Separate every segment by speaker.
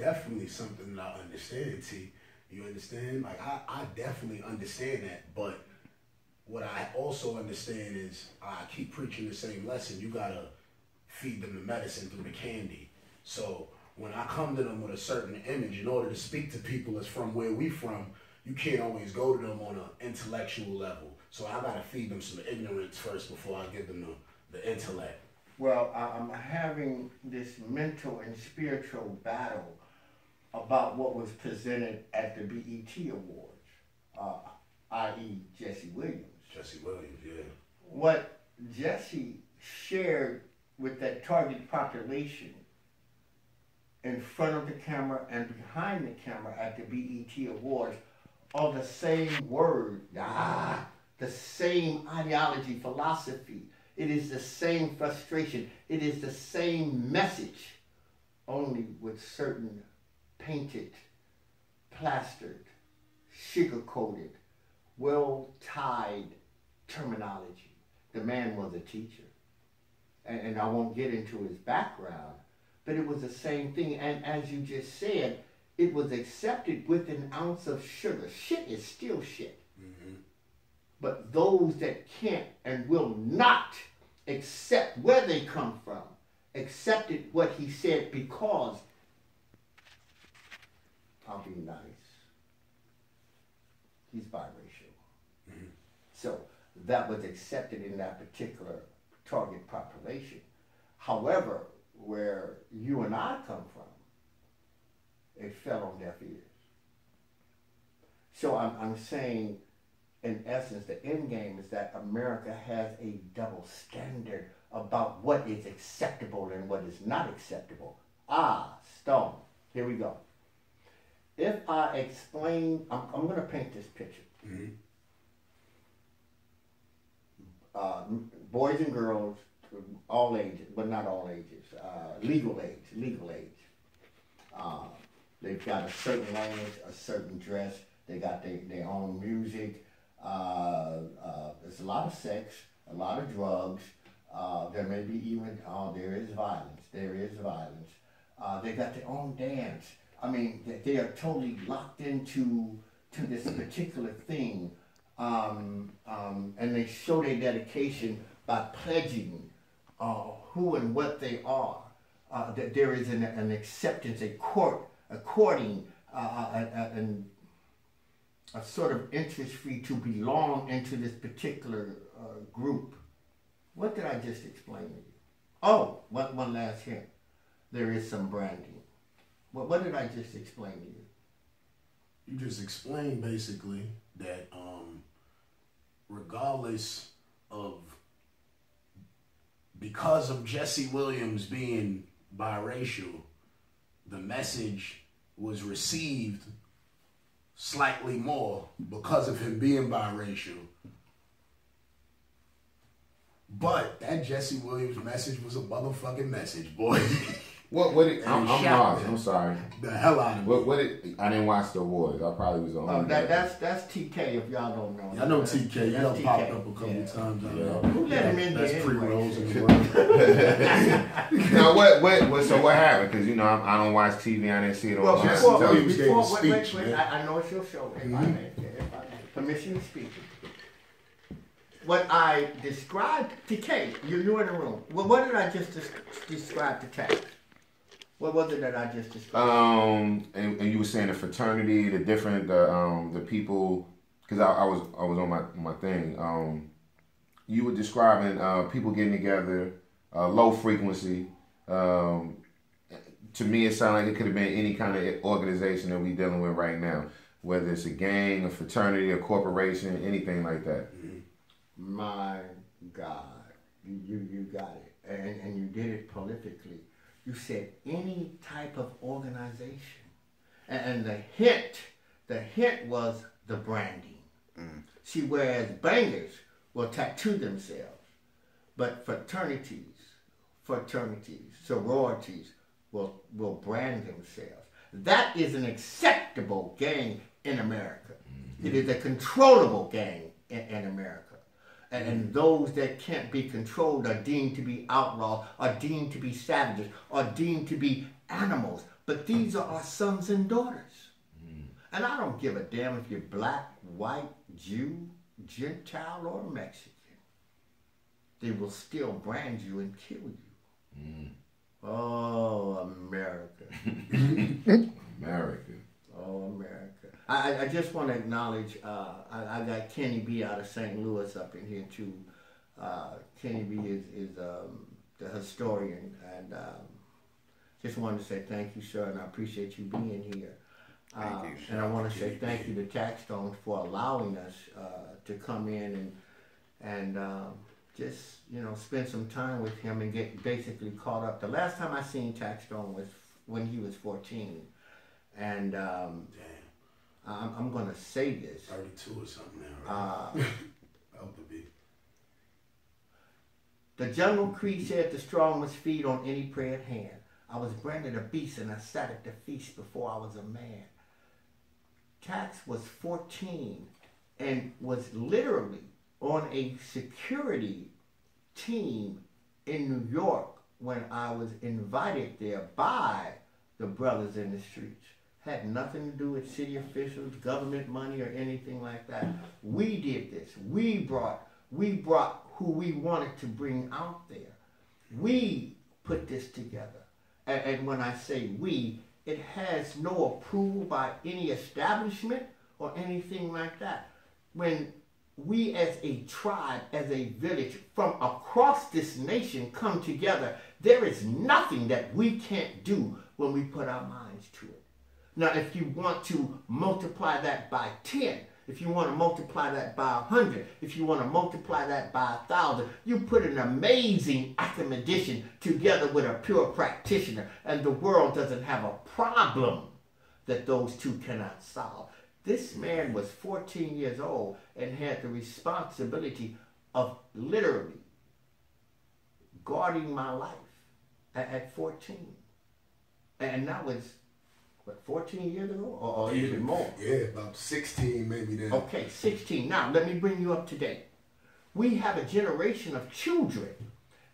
Speaker 1: Definitely something that I understand, T. You understand? Like, I definitely understand that, but what I also understand is I keep preaching the same lesson. You gotta feed them the medicine through the candy. So when I come to them with a certain image, in order to speak to people that's from where we from, you can't always go to them on an intellectual level. So I gotta feed them some ignorance first before I give them the intellect.
Speaker 2: Well, I'm having this mental and spiritual battle about what was presented at the BET Awards, i.e. Jesse Williams.
Speaker 1: Jesse Williams, yeah.
Speaker 2: What Jesse shared with that target population in front of the camera and behind the camera at the BET Awards are the same word, the same ideology, philosophy. It is the same frustration. It is the same message, only with certain painted, plastered, sugar-coated, well-tied terminology. The man was a teacher. And I won't get into his background, but it was the same thing. And as you just said, it was accepted with an ounce of sugar. Shit is still shit. Mm-hmm. But those that can't and will not accept where they come from, accepted what he said because, I'll be nice, he's biracial. Mm-hmm. So that was accepted in that particular target population. However, where you and I come from, it fell on deaf ears. So I'm saying, in essence, the end game is that America has a double standard about what is acceptable and what is not acceptable. Stone. Here we go. If I explain, I'm going to paint this picture. Mm-hmm. Boys and girls, all ages, but not all ages, legal age. They've got a certain language, a certain dress, they got their own music. There's a lot of sex, a lot of drugs. There may be even, there is violence. They got their own dance. I mean, they are totally locked into this particular thing. And they show their dedication by pledging who and what they are. That there is an acceptance, a courting, and a sort of interest for you to belong into this particular group. What did I just explain to you? Oh, one last hint. There is some branding. What did I just explain to you?
Speaker 1: You just explained basically that regardless of, because of Jesse Williams being biracial, the message was received slightly more because of him being biracial. But that Jesse Williams message was a motherfucking message, boy.
Speaker 3: I'm lost. I'm sorry.
Speaker 1: The hell out of me.
Speaker 3: I didn't watch the awards. I probably was on.
Speaker 2: That's TK. If y'all don't know.
Speaker 1: I know TK. You know, popped up a couple times.
Speaker 2: Who let him in there?
Speaker 1: That's pre-rolls in the world.
Speaker 3: Now what? So what happened? Because I don't watch TV. I didn't see it on.
Speaker 2: Well,
Speaker 1: speech,
Speaker 2: I know it's your show. If I may, permission to speak. What I described, TK, you're in the room. What did I just describe to Tax? What was it that I just described?
Speaker 3: And you were saying the fraternity, the different, the people, because I was on my thing. You were describing people getting together, low frequency. To me, it sounded like it could have been any kind of organization that we're dealing with right now, whether it's a gang, a fraternity, a corporation, anything like that.
Speaker 2: My God, you got it, and you did it prolifically. You said any type of organization, and the hint was the branding. See, whereas bangers will tattoo themselves, but fraternities, sororities will brand themselves. That is an acceptable gang in America. Mm-hmm. It is a controllable gang in America. And those that can't be controlled are deemed to be outlaws, are deemed to be savages, are deemed to be animals. But these are our sons and daughters. And I don't give a damn if you're black, white, Jew, Gentile, or Mexican. They will still brand you and kill you. Oh, America.
Speaker 3: America.
Speaker 2: Oh, America. I just want to acknowledge, I got Keni B out of St. Louis up in here too. Keni B is the historian, and just wanted to say thank you, sir, and I appreciate you being here.
Speaker 3: Thank you.
Speaker 2: And I want to say thank you to Taxstone for allowing us to come in and just, you know, spend some time with him and get basically caught up. The last time I seen Taxstone was when he was 14. And I'm going to say this.
Speaker 1: 32 or something now, right? Help to be.
Speaker 2: The Jungle Creed said the strong must feed on any prey at hand. I was branded a beast and I sat at the feast before I was a man. Tax was 14 and was literally on a security team in New York when I was invited there by the brothers in the streets. Had nothing to do with city officials, government money, or anything like that. We did this. We brought who we wanted to bring out there. We put this together. And when I say we, it has no approval by any establishment or anything like that. When we as a tribe, as a village from across this nation come together, there is nothing that we can't do when we put our minds to it. Now, if you want to multiply that by 10, if you want to multiply that by 100, if you want to multiply that by 1,000, you put an amazing mathematician together with a pure practitioner, and the world doesn't have a problem that those two cannot solve. This man was 14 years old and had the responsibility of literally guarding my life at 14. And that was, what, 14 years ago? Or even more?
Speaker 1: Yeah, about 16 maybe then.
Speaker 2: Okay, 16. Now, let me bring you up to date. We have a generation of children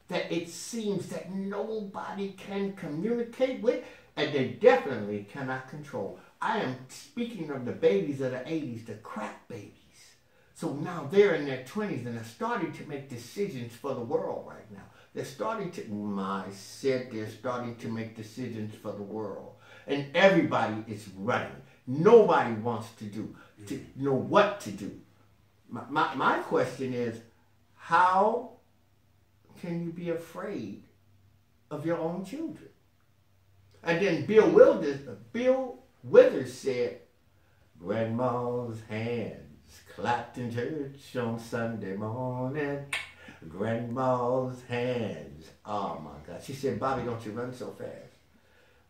Speaker 2: that it seems that nobody can communicate with, and they definitely cannot control. I am speaking of the babies of the 80s, the crack babies. So now they're in their 20s and they're starting to make decisions for the world right now. They're starting to make decisions for the world. And everybody is running. Nobody wants to know what to do. My question is, how can you be afraid of your own children? And then Bill Withers said, Grandma's hands clapped in church on Sunday morning. Grandma's hands. Oh my God. She said, Bobby, don't you run so fast.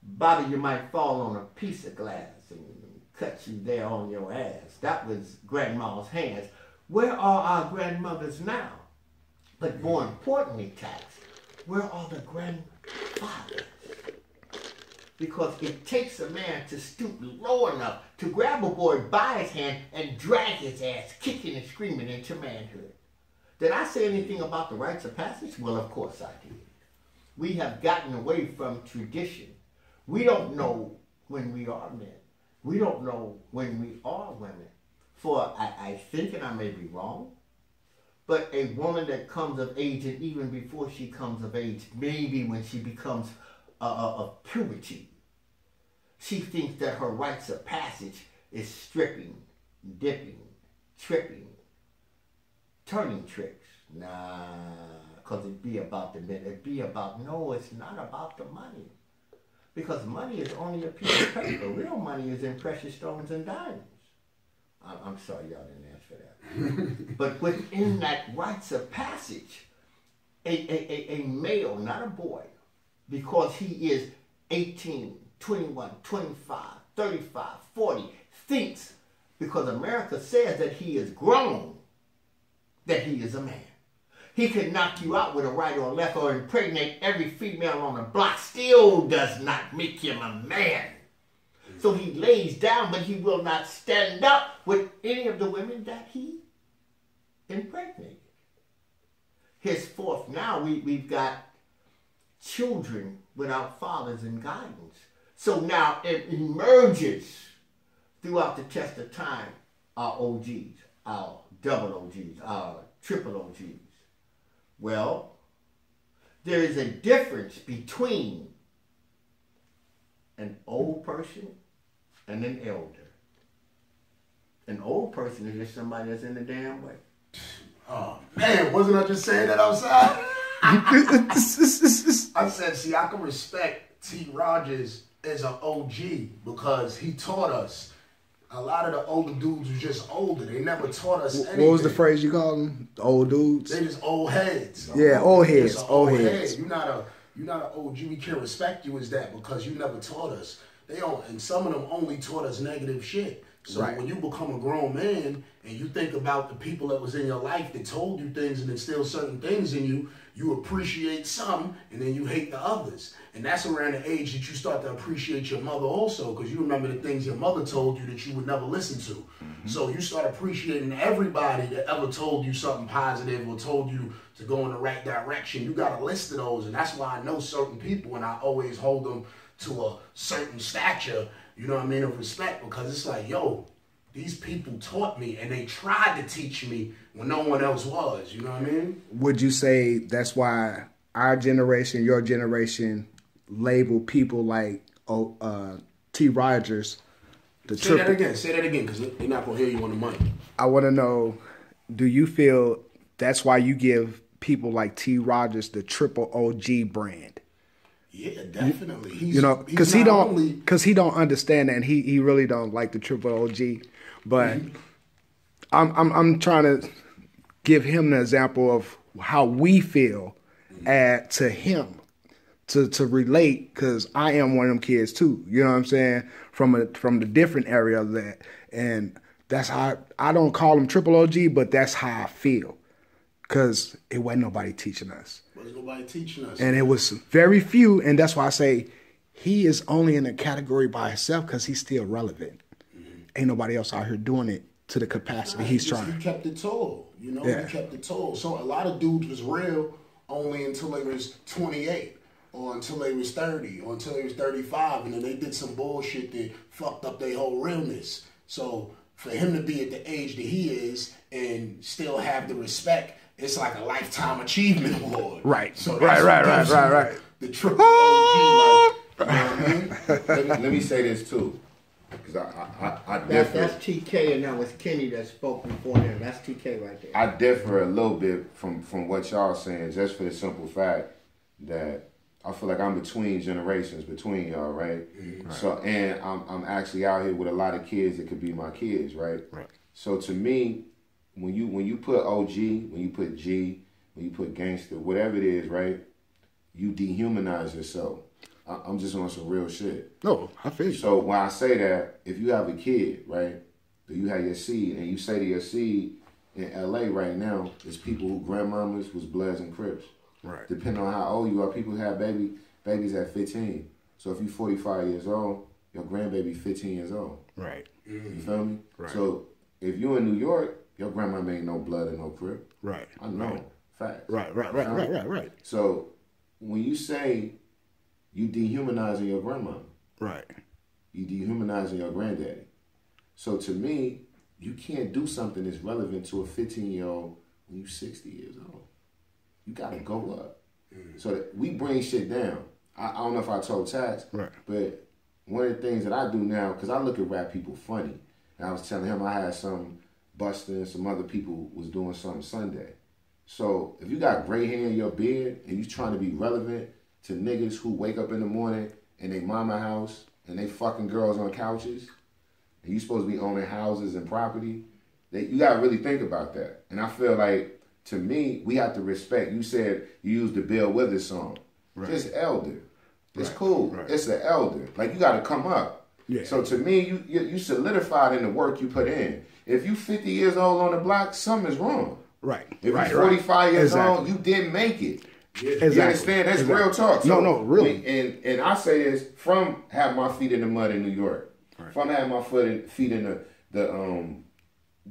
Speaker 2: Bobby, you might fall on a piece of glass and cut you there on your ass. That was Grandma's hands. Where are our grandmothers now? But more importantly, Tax, where are the grandfathers? Because it takes a man to stoop low enough to grab a boy by his hand and drag his ass, kicking and screaming, into manhood. Did I say anything about the rites of passage? Well, of course I did. We have gotten away from tradition. We don't know when we are men. We don't know when we are women. For I think, and I may be wrong, but a woman that comes of age, and even before she comes of age, maybe when she becomes of puberty, she thinks that her rites of passage is stripping, dipping, tripping, turning tricks. Nah, because it'd be about the men. It'd be about, no, it's not about the money. Because money is only a piece of paper. Real money is in precious stones and diamonds. I'm sorry y'all didn't ask for that. But within that rites of passage, a male, not a boy, because he is 18, 21, 25, 35, 40, thinks, because America says that he is grown, that he is a man. He can knock you out with a right or a left or impregnate every female on the block. Still does not make him a man. So he lays down, but he will not stand up with any of the women that he impregnated. Henceforth, now we've got children without fathers and guidance. So now it emerges throughout the test of time, our OGs, our double OGs, our triple OGs. Well, there is a difference between an old person and an elder. An old person is just somebody that's in the damn way.
Speaker 1: Oh, man, wasn't I just saying that outside? I said, see, I can respect T.rodger as an OG because he taught us. A lot of the older dudes was just older. They never taught us anything.
Speaker 4: What was the phrase you called them? The old dudes?
Speaker 1: They just old heads.
Speaker 4: Yeah, old heads. Old heads.
Speaker 1: Head. You're not an OG. We can't respect you as that because you never taught us. They don't, and some of them only taught us negative shit. So when you become a grown man and you think about the people that was in your life that told you things and instilled certain things in you, you appreciate some and then you hate the others. And that's around the age that you start to appreciate your mother also, because you remember the things your mother told you that you would never listen to. Mm-hmm. So you start appreciating everybody that ever told you something positive or told you to go in the right direction. You got a list of those, and that's why I know certain people and I always hold them to a certain stature, you know what I mean, of respect, because it's like, yo, these people taught me and they tried to teach me when no one else was, you know what I mean?
Speaker 4: Would you say that's why our generation, your generation, label people like T.rodgers?
Speaker 1: Say that again, because they're not going to hear you on the mic.
Speaker 4: I want to know, do you feel that's why you give people like T.rodgers the triple OG brand?
Speaker 1: Yeah, definitely.
Speaker 4: He's, because he don't understand that, and he really don't like the triple OG. But I'm trying to give him an example of how we feel to him to relate, because I am one of them kids too. You know what I'm saying? From the different area of that, and that's how I don't call him triple OG, but that's how I feel, because it wasn't nobody teaching us.
Speaker 1: Nobody teaching us,
Speaker 4: and it was very few, and that's why I say he is only in a category by himself because he's still relevant. Ain't nobody else out here doing it to the capacity he's trying.
Speaker 1: He kept it tall, He kept it tall. So a lot of dudes was real only until they was 28, or until they was 30, or until they was 35, and then they did some bullshit that fucked up their whole realness. So for him to be at the age that he is and still have the respect, it's like a lifetime achievement award.
Speaker 4: Right.
Speaker 1: So
Speaker 4: right.
Speaker 1: The triple OG, like, you know what I mean?
Speaker 3: Let me say this too, because I
Speaker 2: differ. That's TK, and that was Keni that spoke before him. That's TK right there.
Speaker 3: I differ a little bit from what y'all saying, just for the simple fact that I feel like I'm between generations, between y'all, right? Mm-hmm. So, and I'm actually out here with a lot of kids that could be my kids, right?
Speaker 4: Right.
Speaker 3: So to me, when you put OG, when you put G, when you put gangster, whatever it is, right? You dehumanize yourself. I'm just on some real shit.
Speaker 4: No, I feel you.
Speaker 3: So when I say that, if you have a kid, right, or you have your seed, and you say to your seed in LA right now, there's people who grandmamas was Bloods and Crips.
Speaker 4: Right.
Speaker 3: Depending on how old you are, people have babies at 15. So if you're 45 years old, your grandbaby 15 years old.
Speaker 4: Right.
Speaker 3: You feel me?
Speaker 4: Right.
Speaker 3: So if you're in New York, your grandma ain't no Blood and no Crip.
Speaker 4: Right.
Speaker 3: I know. Facts.
Speaker 4: Right.
Speaker 3: So when you say you dehumanizing your grandma,
Speaker 4: right,
Speaker 3: you dehumanizing your granddaddy. So to me, you can't do something that's relevant to a 15-year-old when you're 60 years old. You gotta go up. So that we bring shit down. I don't know if I told Tax,
Speaker 4: right,
Speaker 3: but one of the things that I do now, because I look at rap people funny, and I was telling him I had some Buster and some other people was doing something Sunday. So if you got gray hair in your beard and you trying to be relevant to niggas who wake up in the morning in their mama house and they fucking girls on couches, and you supposed to be owning houses and property, you gotta really think about that. And I feel like, to me, we have to respect. You said you used the Bill Withers song. Right. It's elder. It's cool. Right. It's an elder. Like, you gotta come up.
Speaker 4: Yeah.
Speaker 3: So to me, you solidified in the work you put in. If you 50 years old on the block, something is wrong.
Speaker 4: Right.
Speaker 3: If you're 45 years old, you didn't make it. Yeah. Exactly. You understand? That's real talk. So,
Speaker 4: no, really.
Speaker 3: And I say this from having my feet in the mud in New York, from having my feet in the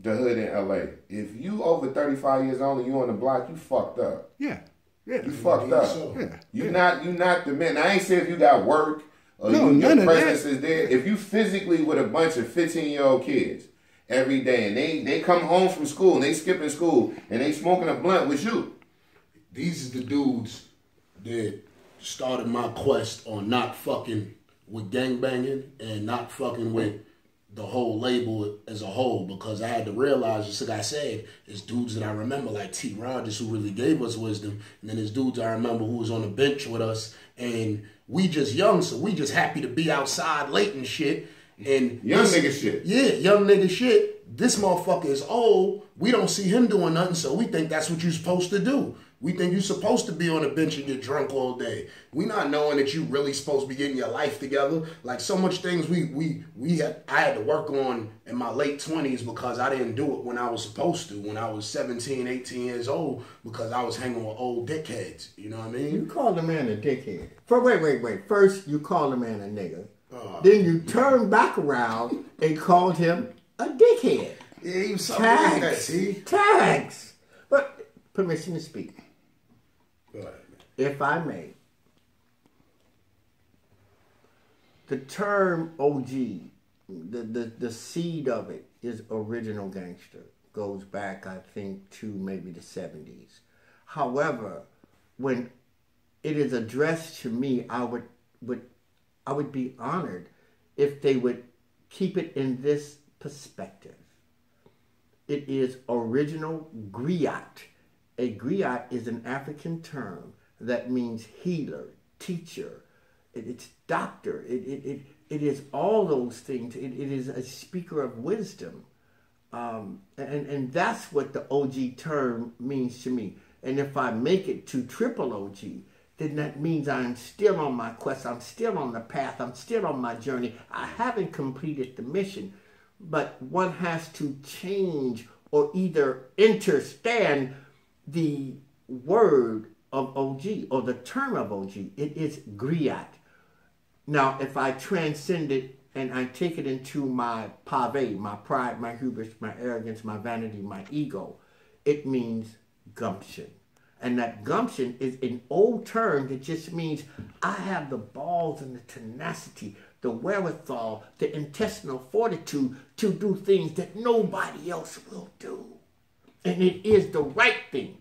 Speaker 3: hood in LA. If you over 35 years old and you on the block, you fucked up.
Speaker 4: Yeah.
Speaker 3: You fucked up.
Speaker 4: So. Yeah.
Speaker 3: You not the man. I ain't saying if you got work or
Speaker 4: No,
Speaker 3: your
Speaker 4: none of
Speaker 3: presence
Speaker 4: that.
Speaker 3: is there. If you physically with a bunch of 15-year-old kids every day, and they come home from school and they skipping school and they smoking a blunt with you.
Speaker 1: These are the dudes that started my quest on not fucking with gangbanging and not fucking with the whole label as a whole, because I had to realize, just like I said, there's dudes that I remember like T.rodger who really gave us wisdom, and then there's dudes I remember who was on the bench with us, and we just young, so we just happy to be outside late and shit. And
Speaker 3: Young nigga shit.
Speaker 1: Yeah, young nigga shit. This motherfucker is old. We don't see him doing nothing, so we think that's what you're supposed to do. We think you're supposed to be on the bench and get drunk all day. We not knowing that you really supposed to be getting your life together. Like so much things I had to work on in my late 20s because I didn't do it when I was supposed to, when I was 17, 18 years old, because I was hanging with old dickheads. You know what I mean?
Speaker 2: You called the man a dickhead. Wait. First, you called the man a nigga. Then you turned back around and called him a dickhead.
Speaker 1: Yeah, he was something like that, see?
Speaker 2: Tax. But permission to speak.
Speaker 1: Go ahead, man.
Speaker 2: If I may, the term OG, the seed of it is original gangster. Goes back, I think, to maybe the 70s. However, when it is addressed to me, I would be honored if they would keep it in this perspective. It is original griot. A griot is an African term that means healer, teacher, it's doctor, it is all those things. It is a speaker of wisdom. And that's what the OG term means to me. And if I make it to triple OG, then that means I'm still on my quest, I'm still on the path, I'm still on my journey. I haven't completed the mission, but one has to change or either understand the word of OG or the term of OG. It is griot. Now, if I transcend it and I take it into my pave, my pride, my hubris, my arrogance, my vanity, my ego, it means gumption. And that gumption is an old term that just means I have the balls and the tenacity, the wherewithal, the intestinal fortitude to do things that nobody else will do. And it is the right thing.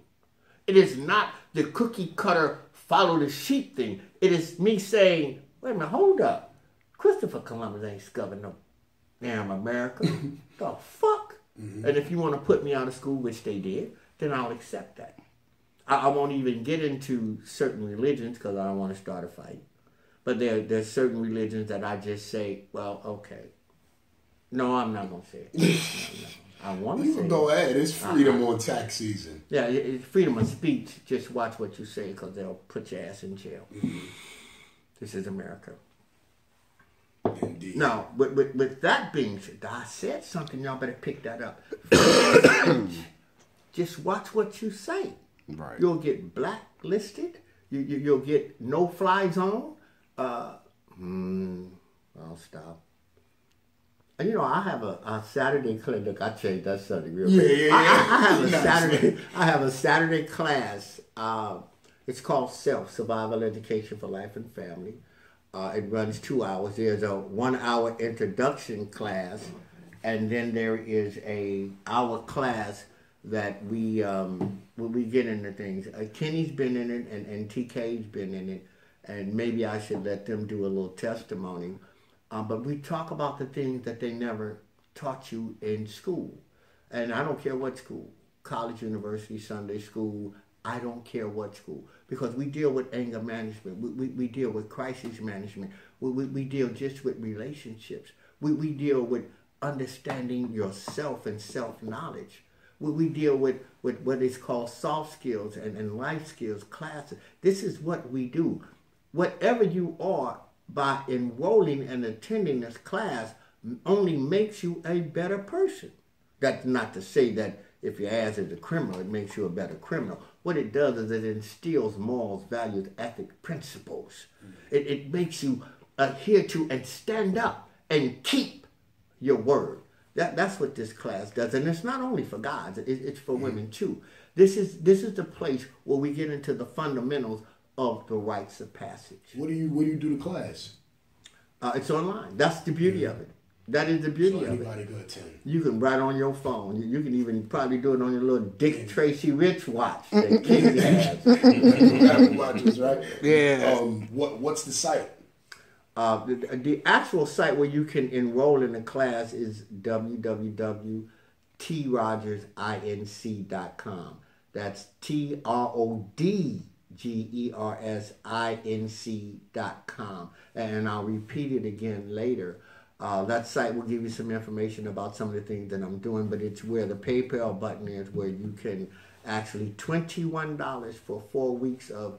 Speaker 2: It is not the cookie cutter follow the sheep thing. It is me saying, wait a minute, hold up. Christopher Columbus ain't discovered no damn America. The fuck? Mm-hmm. And if you want to put me out of school, which they did, then I'll accept that. I won't even get into certain religions because I don't want to start a fight. But there's certain religions that I just say, well, okay. No, I'm not going to say it. No. I want to say it.
Speaker 1: You can go ahead. It's freedom on tax season.
Speaker 2: Yeah, it's freedom of speech. Just watch what you say because they'll put your ass in jail. Mm-hmm. This is America.
Speaker 1: Indeed.
Speaker 2: Now, with that being said, I said something. Y'all better pick that up. Just watch what you say.
Speaker 3: Right.
Speaker 2: You'll get blacklisted. You'll get no fly zone. I'll stop. And I have a Saturday class. Look, I changed that Sunday real quick.
Speaker 1: Yeah.
Speaker 2: I have a Saturday. I have a Saturday class. It's called Survival Education for Life and Family. It runs 2 hours. There's a 1 hour introduction class, and then there is a hour class that we get into things. Keni's been in it, and TK's been in it, and maybe I should let them do a little testimony. But we talk about the things that they never taught you in school. And I don't care what school, college, university, Sunday school, I don't care what school. Because we deal with anger management. We deal with crisis management. We deal just with relationships. We deal with understanding yourself and self-knowledge. We deal with what is called soft skills and life skills classes. This is what we do. Whatever you are, by enrolling and attending this class only makes you a better person. That's not to say that if your ass is a criminal, it makes you a better criminal. What it does is it instills morals, values, ethics, principles. It makes you adhere to and stand up and keep your word. That's what this class does. And it's not only for guys, it's for women too. This is the place where we get into the fundamentals of the rites of passage.
Speaker 1: What do you do to class?
Speaker 2: It's online. That's the beauty of it. That is the beauty
Speaker 1: So
Speaker 2: of it.
Speaker 1: anybody good, Tim.
Speaker 2: You can write on your phone. You can even probably do it on your little Dick Tracy Rich watch that Keni has.
Speaker 1: Apple Watches, right?
Speaker 4: Yeah.
Speaker 1: What's the site?
Speaker 2: The actual site where you can enroll in the class is www.T.rodgersinc.com. That's TRODGERSINC.com. And I'll repeat it again later. That site will give you some information about some of the things that I'm doing, but it's where the PayPal button is, where you can actually $21 for 4 weeks of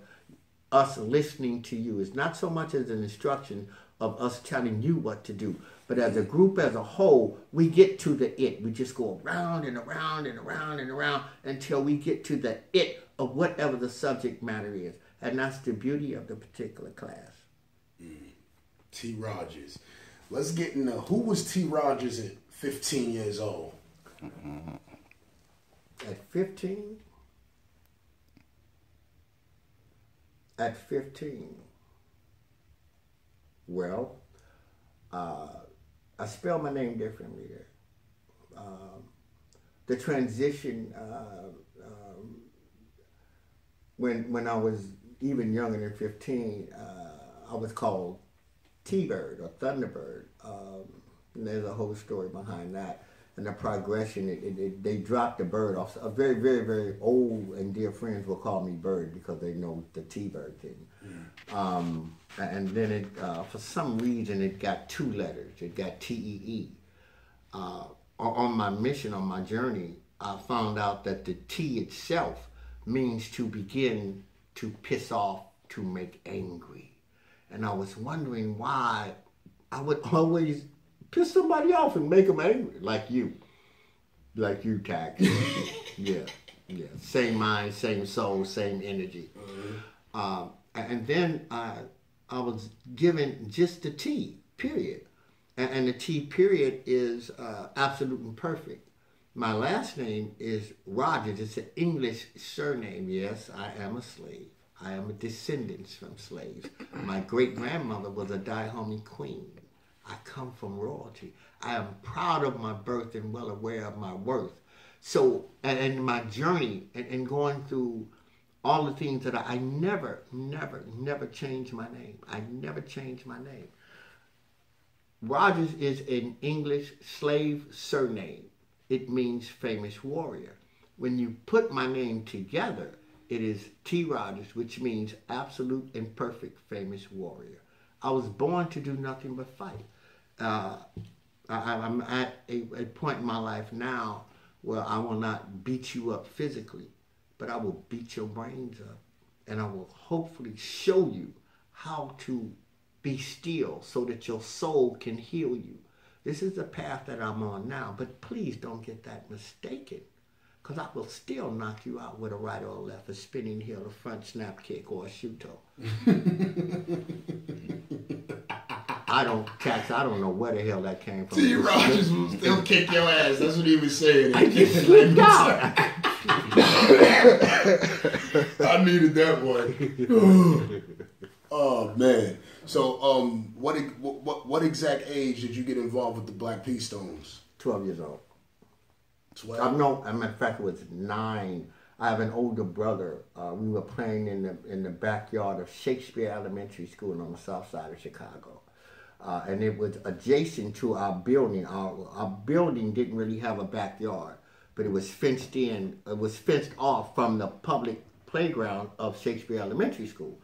Speaker 2: us listening to you. It's not so much as an instruction of us telling you what to do, but as a group, as a whole, we get to the it. We just go around and around and around and around until we get to the it of whatever the subject matter is. And that's the beauty of the particular class.
Speaker 1: T. Rodgers. Let's get into who was T. Rodgers at 15 years old?
Speaker 2: At 15? At 15. Well, I spell my name differently there. The transition, when I was even younger than 15, I was called T-Bird or Thunderbird. And there's a whole story behind that. And the progression, they dropped the bird off. A very, very, very old and dear friends will call me Bird because they know the T-Bird thing. And then for some reason, it got 2 letters. It got T-E-E. On my mission, on my journey, I found out that the T itself means to begin to piss off, to make angry. And I was wondering why I would always piss somebody off and make them angry, like you, Tax. yeah. Same mind, same soul, same energy. And then I was given just the T, period. And the T period is absolute and perfect. My last name is Rodgers. It's an English surname. Yes, I am a slave. I am a descendant from slaves. My great-grandmother was a Dahomey queen. I come from royalty. I am proud of my birth and well aware of my worth. So, and my journey and going through all the things that I never changed my name. I never changed my name. Rodgers is an English slave surname. It means famous warrior. When you put my name together, it is T. Rodgers, which means absolute and perfect famous warrior. I was born to do nothing but fight. I'm at a point in my life now where I will not beat you up physically, but I will beat your brains up. And I will hopefully show you how to be still so that your soul can heal you. This is the path that I'm on now, but please don't get that mistaken, because I will still knock you out with a right or a left, a spinning heel, a front snap kick, or a shoe toe. I don't know where the hell that came from.
Speaker 1: T. Rodgers will still kick your ass. That's what he was saying.
Speaker 2: I just slipped out.
Speaker 1: I needed that one. Oh man. So what exact age did you get involved with the Black P Stones?
Speaker 2: 12 years old.
Speaker 1: 12?
Speaker 2: No, as a matter of fact, it was 9. I have an older brother. We were playing in the backyard of Shakespeare Elementary School on the south side of Chicago. And it was adjacent to our building. Our building didn't really have a backyard, but it was fenced in. It was fenced off from the public playground of Shakespeare Elementary School.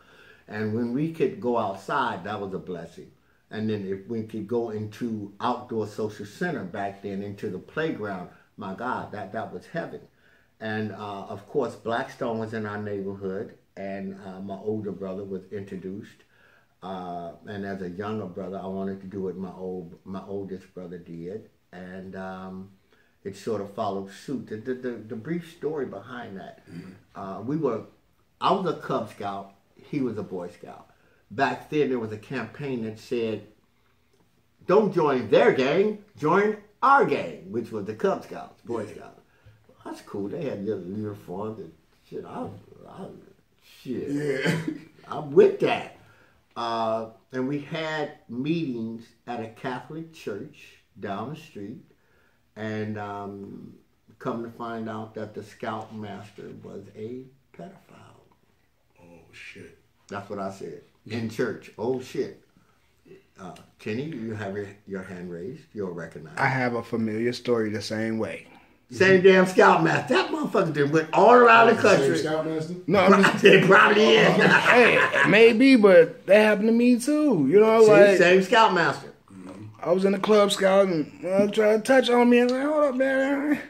Speaker 2: And when we could go outside, that was a blessing. And then if we could go into outdoor social center back then, into the playground, my God, that was heaven. And of course, Blackstone was in our neighborhood, and my older brother was introduced. And as a younger brother, I wanted to do what my oldest brother did, and it sort of followed suit. The brief story behind that, I was a Cub Scout, he was a Boy Scout. Back then, there was a campaign that said, "Don't join their gang, join our gang," which was the Cub Scouts, Boy Scouts. That's cool. They had little uniforms and shit. Shit.
Speaker 1: Yeah.
Speaker 2: I'm with that. And we had meetings at a Catholic church down the street, and come to find out that the scoutmaster was a pedophile.
Speaker 1: Oh shit!
Speaker 2: That's what I said in church. Oh shit! Keni, you have your hand raised. You'll recognize.
Speaker 4: I have a familiar story the same way.
Speaker 2: Same damn scoutmaster. That motherfucker did went all around the country.
Speaker 1: Same scoutmaster?
Speaker 4: No, I'm just,
Speaker 2: It probably is.
Speaker 4: hey, maybe, but that happened to me too. You know,
Speaker 2: See,
Speaker 4: like
Speaker 2: same scoutmaster.
Speaker 4: I was in the club scout and tried to touch on me. And like, hold up, man.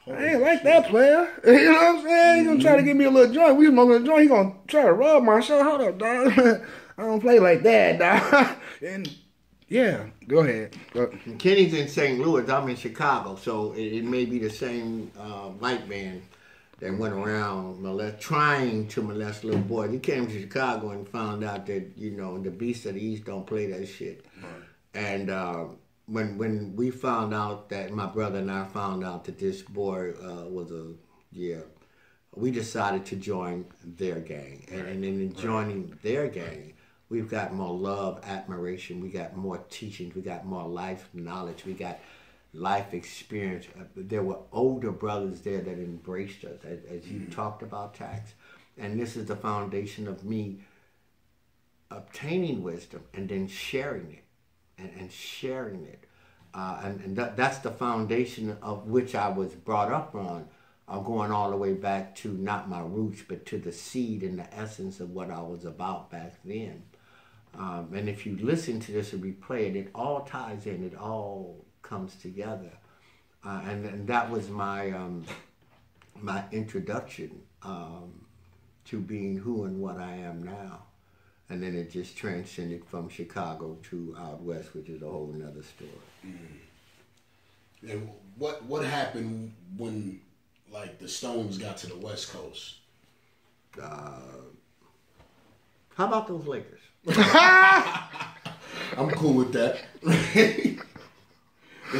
Speaker 4: I ain't like that player. You know what I'm saying? He gonna try to give me a little joint. We smoking a joint. He gonna try to rub my shoulder. Hold up, dog. I don't play like that, dog. And yeah, go ahead.
Speaker 2: Kenny's in St. Louis. I'm in Chicago, so it may be the same white man that went around trying to molest little boys. He came to Chicago and found out that the beasts of the East don't play that shit. Right. And when we found out that my brother and I found out that this boy we decided to join their gang, and in joining their gang, we've got more love, admiration, we got more teachings, we got more life knowledge, we got life experience. There were older brothers there that embraced us, as you talked about, Tax. And this is the foundation of me obtaining wisdom and then sharing it, and sharing it. And that's the foundation of which I was brought up on, going all the way back to not my roots, but to the seed and the essence of what I was about back then. And if you listen to this and replay it, it all ties in, it all comes together. And that was my my introduction to being who and what I am now. And then it just transcended from Chicago to out west, which is a whole nother story.
Speaker 1: Mm. And what happened when, like, the Stones got to the West Coast?
Speaker 2: How about those Lakers?
Speaker 1: I'm cool with that. It's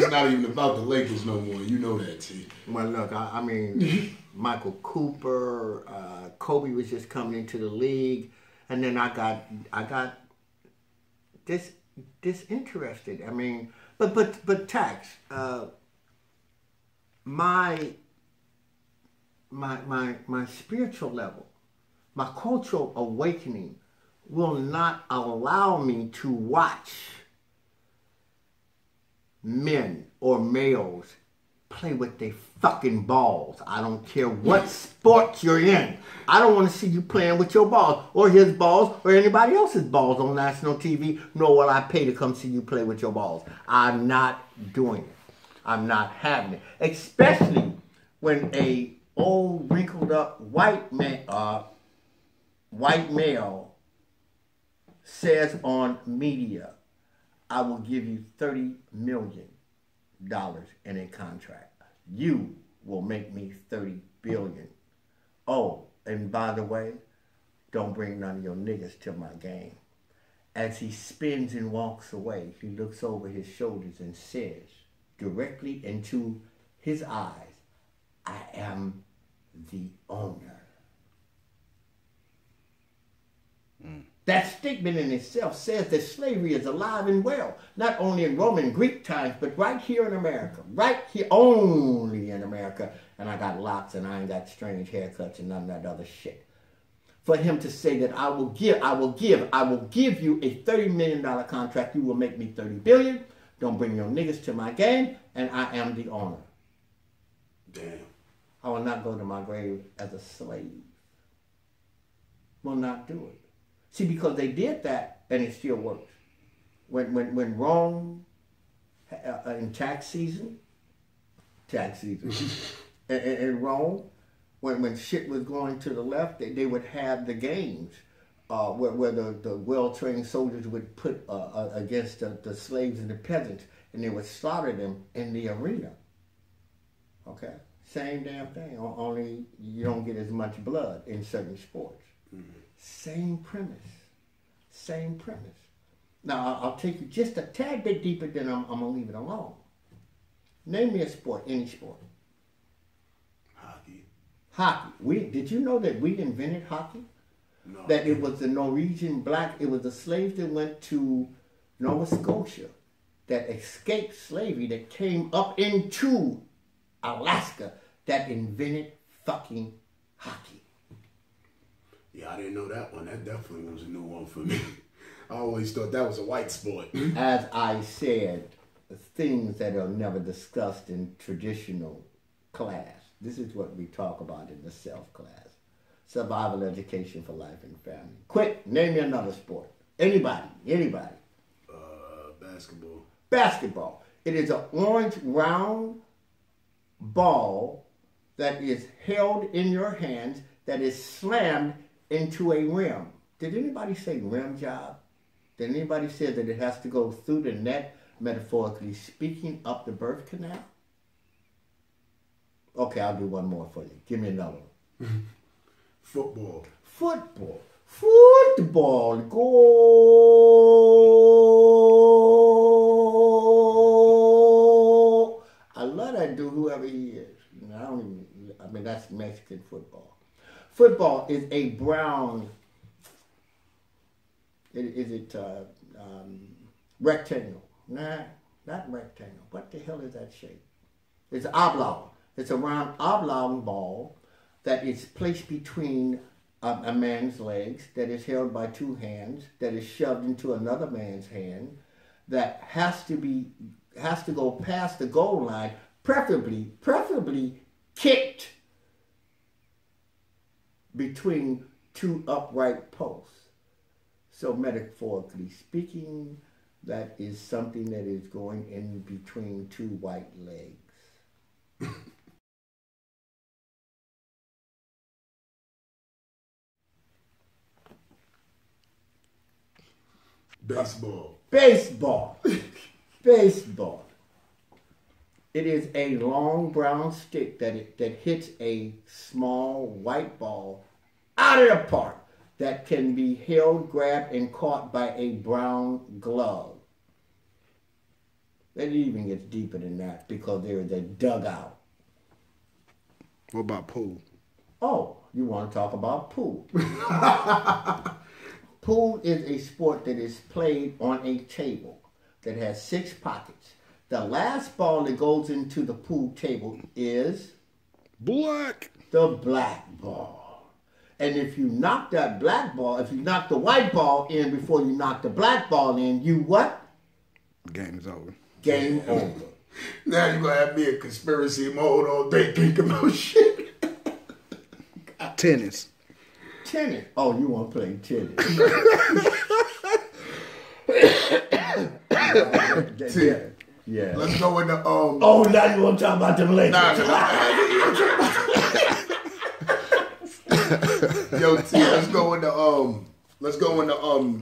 Speaker 1: not even about the Lakers no more. You know that, T.
Speaker 2: Well, look, I mean, Michael Cooper, Kobe was just coming into the league, and then I got disinterested. I mean, but Tax, my spiritual level, my cultural awakening will not allow me to watch men or males play with their fucking balls. I don't care what sport you're in. I don't want to see you playing with your balls or his balls or anybody else's balls on national TV, nor will I pay to come see you play with your balls. I'm not doing it. I'm not having it. Especially when a old wrinkled up white male says on media, I will give you $30 million in a contract. You will make me $30 billion. Oh, and by the way, don't bring none of your niggas to my game. As he spins and walks away, he looks over his shoulders and says directly into his eyes, I am the owner. That statement in itself says that slavery is alive and well, not only in Roman Greek times, but right here in America. Right here, only in America. And I got locks and I ain't got strange haircuts and none of that other shit. For him to say that I will give you a $30 million contract, you will make me $30 billion. Don't bring your niggas to my game, and I am the owner.
Speaker 1: Damn.
Speaker 2: I will not go to my grave as a slave. Will not do it. See, because they did that, and it still works. When Rome, in tax season, in Rome, when shit was going to the left, they would have the games where the well-trained soldiers would put against the slaves and the peasants, and they would slaughter them in the arena. Okay? Same damn thing, only you don't get as much blood in certain sports. Mm-hmm. Same premise. Same premise. Now, I'll take you just a tad bit deeper, then I'm going to leave it alone. Name me a sport, any sport.
Speaker 1: Hockey.
Speaker 2: Hockey. Did you know that we invented hockey?
Speaker 1: No.
Speaker 2: That it was the Norwegian black, it was the slaves that went to Nova Scotia that escaped slavery that came up into Alaska that invented fucking hockey.
Speaker 1: Yeah, I didn't know that one. That definitely was a new one for me. I always thought that was a white sport.
Speaker 2: As I said, things that are never discussed in traditional class. This is what we talk about in the self class. Survival education for life and family. Quick, name me another sport. Anybody.
Speaker 1: Basketball.
Speaker 2: Basketball. It is an orange round ball that is held in your hands that is slammed into a rim. Did anybody say rim job? Did anybody say that it has to go through the net, metaphorically speaking, up the birth canal? Okay, I'll do one more for you. Give me another one.
Speaker 1: Football.
Speaker 2: Football. Football. Goal. I love that dude, whoever he is. I mean, that's Mexican football. Football is a brown, rectangle? Nah, not rectangle. What the hell is that shape? It's oblong. It's a round oblong ball that is placed between a man's legs, that is held by two hands, that is shoved into another man's hand, that has to go past the goal line, preferably kicked between two upright posts. So metaphorically speaking, that is something that is going in between two white legs.
Speaker 1: Baseball.
Speaker 2: Baseball. Baseball. It is a long brown stick that hits a small white ball out of the park that can be held, grabbed, and caught by a brown glove. It even gets deeper than that because there is a dugout.
Speaker 4: What about pool?
Speaker 2: Oh, you want to talk about pool. Pool is a sport that is played on a table that has 6 pockets. The last ball that goes into the pool table is
Speaker 4: Black.
Speaker 2: the black ball. And if you knock that black ball, if you knock the white ball in before you knock the black ball in, you what?
Speaker 4: Game's over.
Speaker 2: Game over.
Speaker 1: Now you're going to have me in conspiracy mode all day thinking about shit.
Speaker 4: Tennis.
Speaker 2: Tennis. Oh, you want to play tennis. Yeah.
Speaker 1: Let's go into
Speaker 2: Oh, now you want to talk about them Lakers.
Speaker 1: Yo, T, let's go into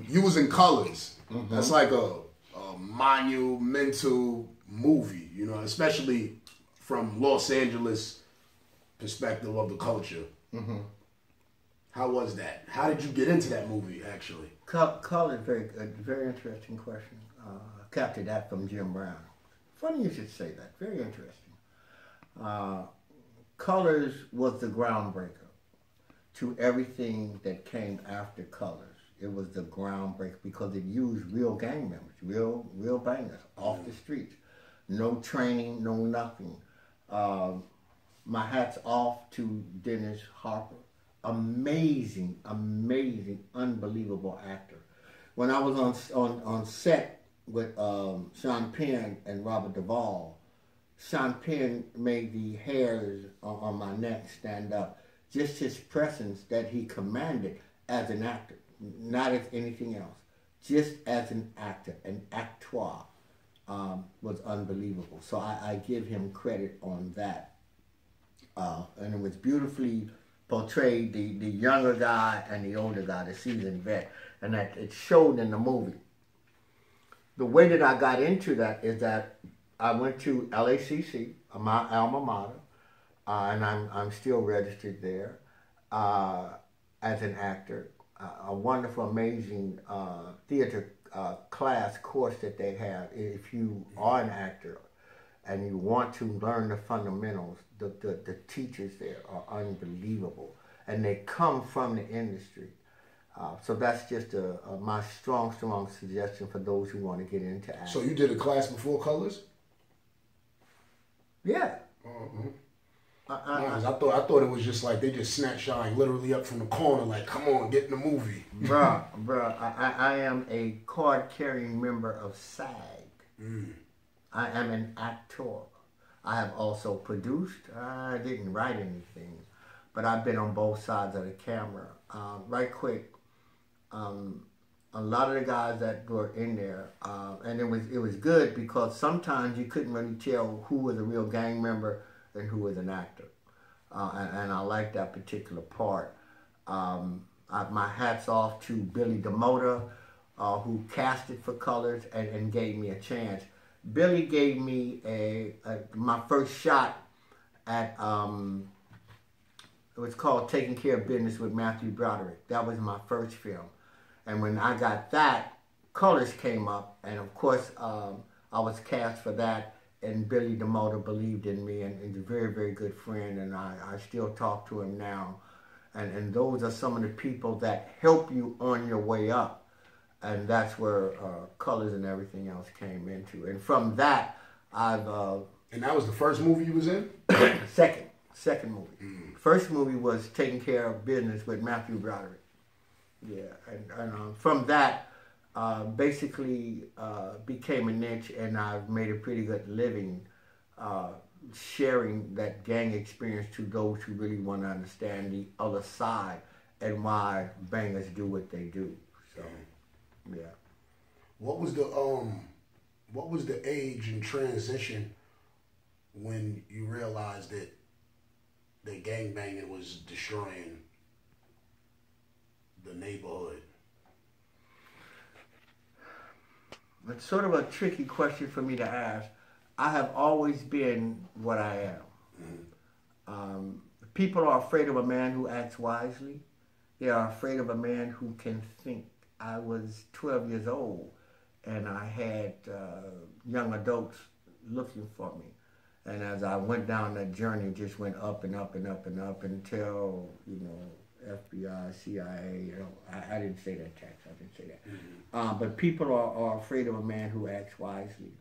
Speaker 1: using colors. Mm-hmm. That's like a monumental movie, you know, especially from Los Angeles perspective of the culture. Mm-hmm. How was that? How did you get into that movie, actually?
Speaker 2: Color is a very interesting question. Captured that from Jim Brown. Funny you should say that. Very interesting. Colors was the groundbreaker to everything that came after Colors. It was the groundbreaker because it used real gang members, real bangers off the streets. No training, no nothing. My hat's off to Dennis Hopper. Amazing, unbelievable actor. When I was on set with Sean Penn and Robert Duvall, Sean Penn made the hairs on my neck stand up. Just his presence that he commanded as an actor, not as anything else. Just as an actor, an actor, was unbelievable. So I give him credit on that. And it was beautifully portrayed, the younger guy and the older guy, the seasoned vet, and that it showed in the movie. The way that I got into that is that I went to LACC, my alma mater, and I'm still registered there as an actor. A wonderful, amazing theater class course that they have. If you are an actor and you want to learn the fundamentals, the teachers there are unbelievable. And they come from the industry. So that's just my strong suggestion for those who want to get into acting.
Speaker 1: So you did a class before Colors?
Speaker 2: Yeah.
Speaker 1: I thought it was just like they just snatched y'all like literally up from the corner, like, come on, get in the movie.
Speaker 2: Bruh, I am a card-carrying member of SAG. I am an actor. I have also produced. I didn't write anything, but I've been on both sides of the camera. Right quick, a lot of the guys that were in there, and it was good because sometimes you couldn't really tell who was a real gang member and who was an actor. And I like that particular part. My hat's off to Billy DeMota, who casted for Colors and gave me a chance. Billy gave me my first shot at, it was called Taking Care of Business with Matthew Broderick. That was my first film. And when I got that, Colors came up, and of course I was cast for that, and Billy DeMota believed in me, and he's a very, very good friend, and I still talk to him now. And those are some of the people that help you on your way up. And that's where Colors and everything else came into. And from that, I've...
Speaker 1: and that was the first movie you was in?
Speaker 2: Second movie. First movie was Taking Care of Business with Matthew Broderick. Yeah, and from that, basically became a niche, and I've made a pretty good living sharing that gang experience to those who really want to understand the other side and why bangers do what they do. So, yeah.
Speaker 1: What was the age and transition when you realized that gangbanging was destroying the neighborhood?
Speaker 2: It's sort of a tricky question for me to ask. I have always been what I am. People are afraid of a man who acts wisely. They are afraid of a man who can think. I was 12 years old, and I had young adults looking for me. And as I went down that journey, it just went up and up and up and up until, FBI, CIA, I didn't say that, Tax, I didn't say that. But people are afraid of a man who acts wisely.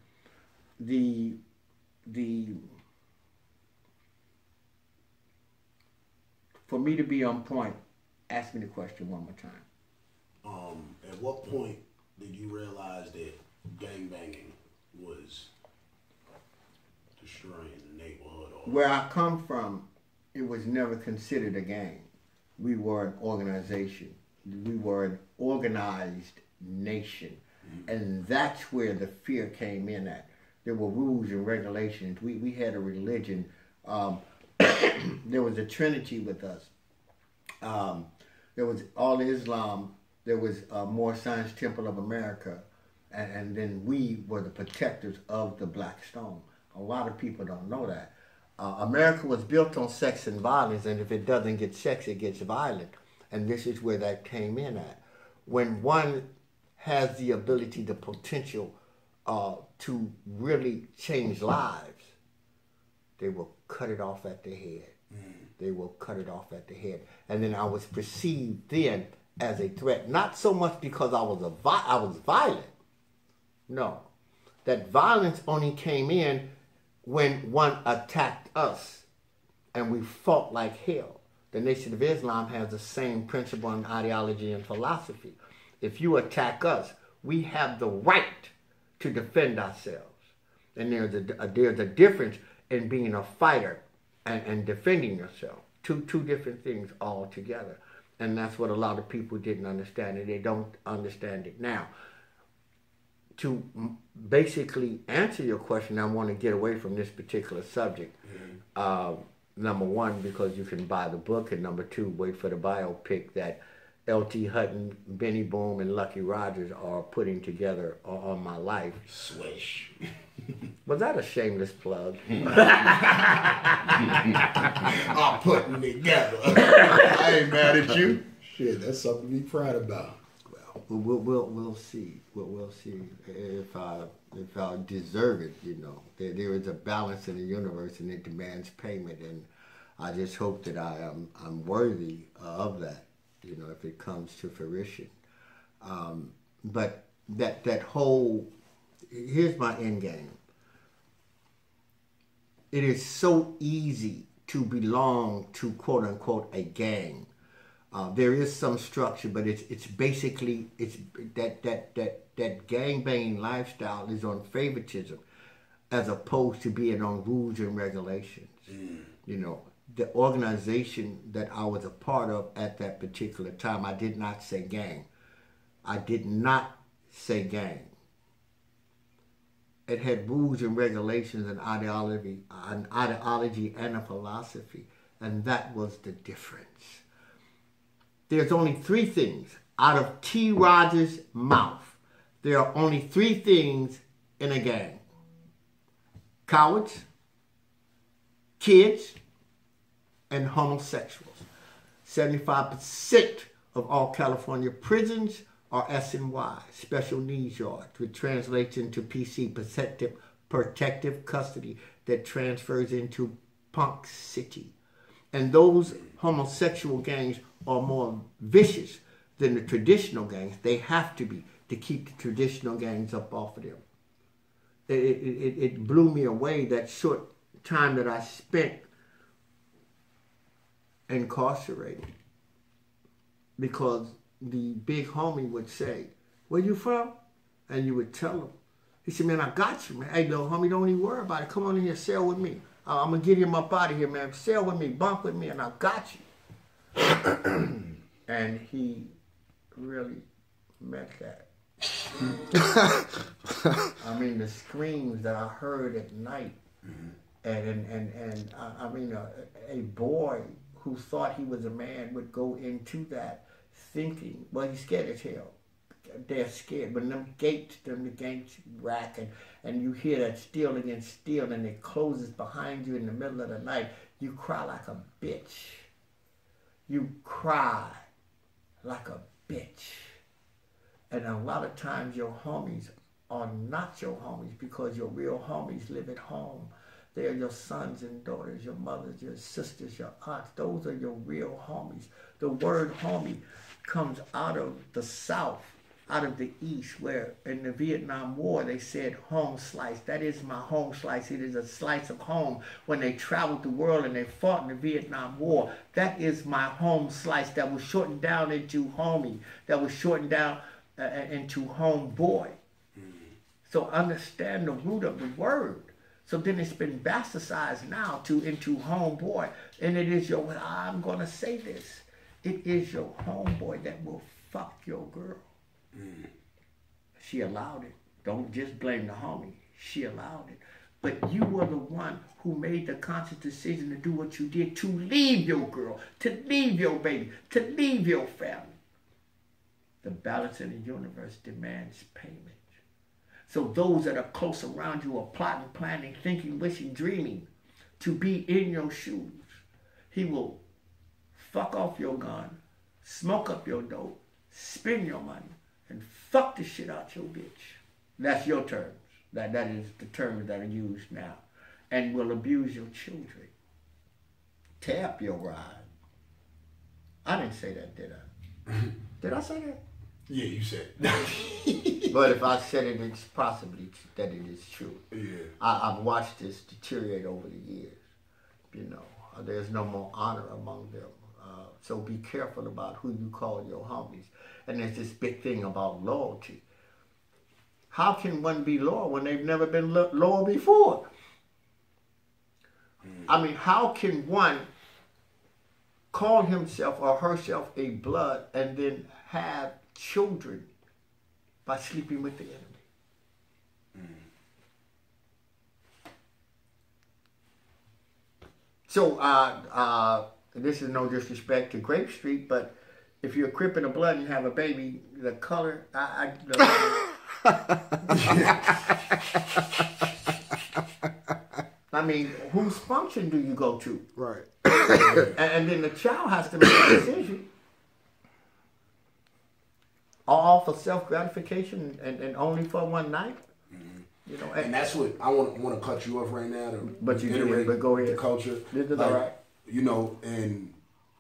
Speaker 2: For me to be on point, ask me the question one more time.
Speaker 1: At what point did you realize that gangbanging was destroying the neighborhood?
Speaker 2: Where I come from, it was never considered a gang. We were an organization. We were an organized nation. And that's where the fear came in at. There were rules and regulations. We had a religion. There was a Trinity with us. There was all Islam. There was Moore Science Temple of America. And then we were the protectors of the Black Stone. A lot of people don't know that. America was built on sex and violence, and if it doesn't get sex, it gets violent. And this is where that came in at. When one has the ability, the potential to really change lives, they will cut it off at the head. They will cut it off at the head. And then I was perceived then as a threat, not so much because I was violent. No. That violence only came in when one attacked us, and we fought like hell. The Nation of Islam has the same principle and ideology and philosophy. If you attack us, we have the right to defend ourselves. And there's a difference in being a fighter and defending yourself. Two different things altogether. And that's what a lot of people didn't understand, and they don't understand it now. To basically answer your question, I want to get away from this particular subject. Number one, because you can buy the book, and number two, wait for the biopic that L.T. Hutton, Benny Boom, and Lucky Rodgers are putting together on my life.
Speaker 1: Swish.
Speaker 2: Was that a shameless plug?
Speaker 1: I'm putting together. I ain't mad at you. Shit, that's something to be proud about.
Speaker 2: We'll see. We'll see if I deserve it. There is a balance in the universe, and it demands payment, and I just hope that I'm worthy of that. you know, if it comes to fruition. But that whole, here's my end game. It is so easy to belong to quote unquote a gang. There is some structure, but it's basically that gang banging lifestyle is on favoritism, as opposed to being on rules and regulations. You know, the organization that I was a part of at that particular time, I did not say gang. I did not say gang. It had rules and regulations and ideology and a philosophy, and that was the difference. There's only three things out of T.rodger's mouth. There are only three things in a gang: cowards, kids, and homosexuals. 75% of all California prisons are SNY, special needs yards, which translates into PC, protective custody, that transfers into punk city. And those homosexual gangs are more vicious than the traditional gangs. They have to be, to keep the traditional gangs up off of them. It blew me away, that short time that I spent incarcerated, because the big homie would say, "Where you from?" And you would tell him. He said, "Man, I got you, man. Hey, little homie, don't even worry about it. Come on in here, sail with me. I'm going to get him up out of here, man. Sail with me, bunk with me, and I got you." And he really meant that. I mean, the screams that I heard at night, and I mean, a boy who thought he was a man would go into that thinking, well, he's scared as hell. They're scared. When the gates rack, and you hear that steel against steel, and it closes behind you in the middle of the night, you cry like a bitch. You cry like a bitch. And a lot of times your homies are not your homies, because your real homies live at home. They are your sons and daughters, your mothers, your sisters, your aunts. Those are your real homies. The word homie comes out of the South, out of the East, where in the Vietnam War they said home slice. That is my home slice. It is a slice of home. When they traveled the world and they fought in the Vietnam War, that is my home slice, that was shortened down into homie, that was shortened down into homeboy. So understand the root of the word. So then it's been bastardized now into homeboy. And it is your, I'm going to say this, it is your homeboy that will fuck your girl. She allowed it. Don't just blame the homie. She allowed it. But you were the one who made the conscious decision to do what you did, to leave your girl, to leave your baby, to leave your family. The balance in the universe demands payment. So those that are close around you are plotting, planning, thinking, wishing, dreaming to be in your shoes. He will fuck off your gun, smoke up your dope, spend your money, and fuck the shit out your bitch. That's your terms. That is the terms that are used now. And will abuse your children. Tear up your ride. I didn't say that, did I? Did I say that?
Speaker 1: Yeah, you said.
Speaker 2: But if I said it, it's possibly that it is true.
Speaker 1: Yeah.
Speaker 2: I've watched this deteriorate over the years. You know, there's no more honor among them. So be careful about who you call your homies. And there's this big thing about loyalty. How can one be loyal when they've never been loyal before? I mean, how can one call himself or herself a blood and then have children by sleeping with the enemy? So, this is no disrespect to Grape Street, but if you're a Crip in the blood and you have a baby, the color, I mean, whose function do you go to?
Speaker 4: Right.
Speaker 2: And then the child has to make a decision. All for self-gratification and only for one night. You know,
Speaker 1: and that's what I want to cut you off right now.
Speaker 2: But you do it. But go ahead.
Speaker 1: The culture.
Speaker 2: This is
Speaker 1: like,
Speaker 2: all right.
Speaker 1: You know, and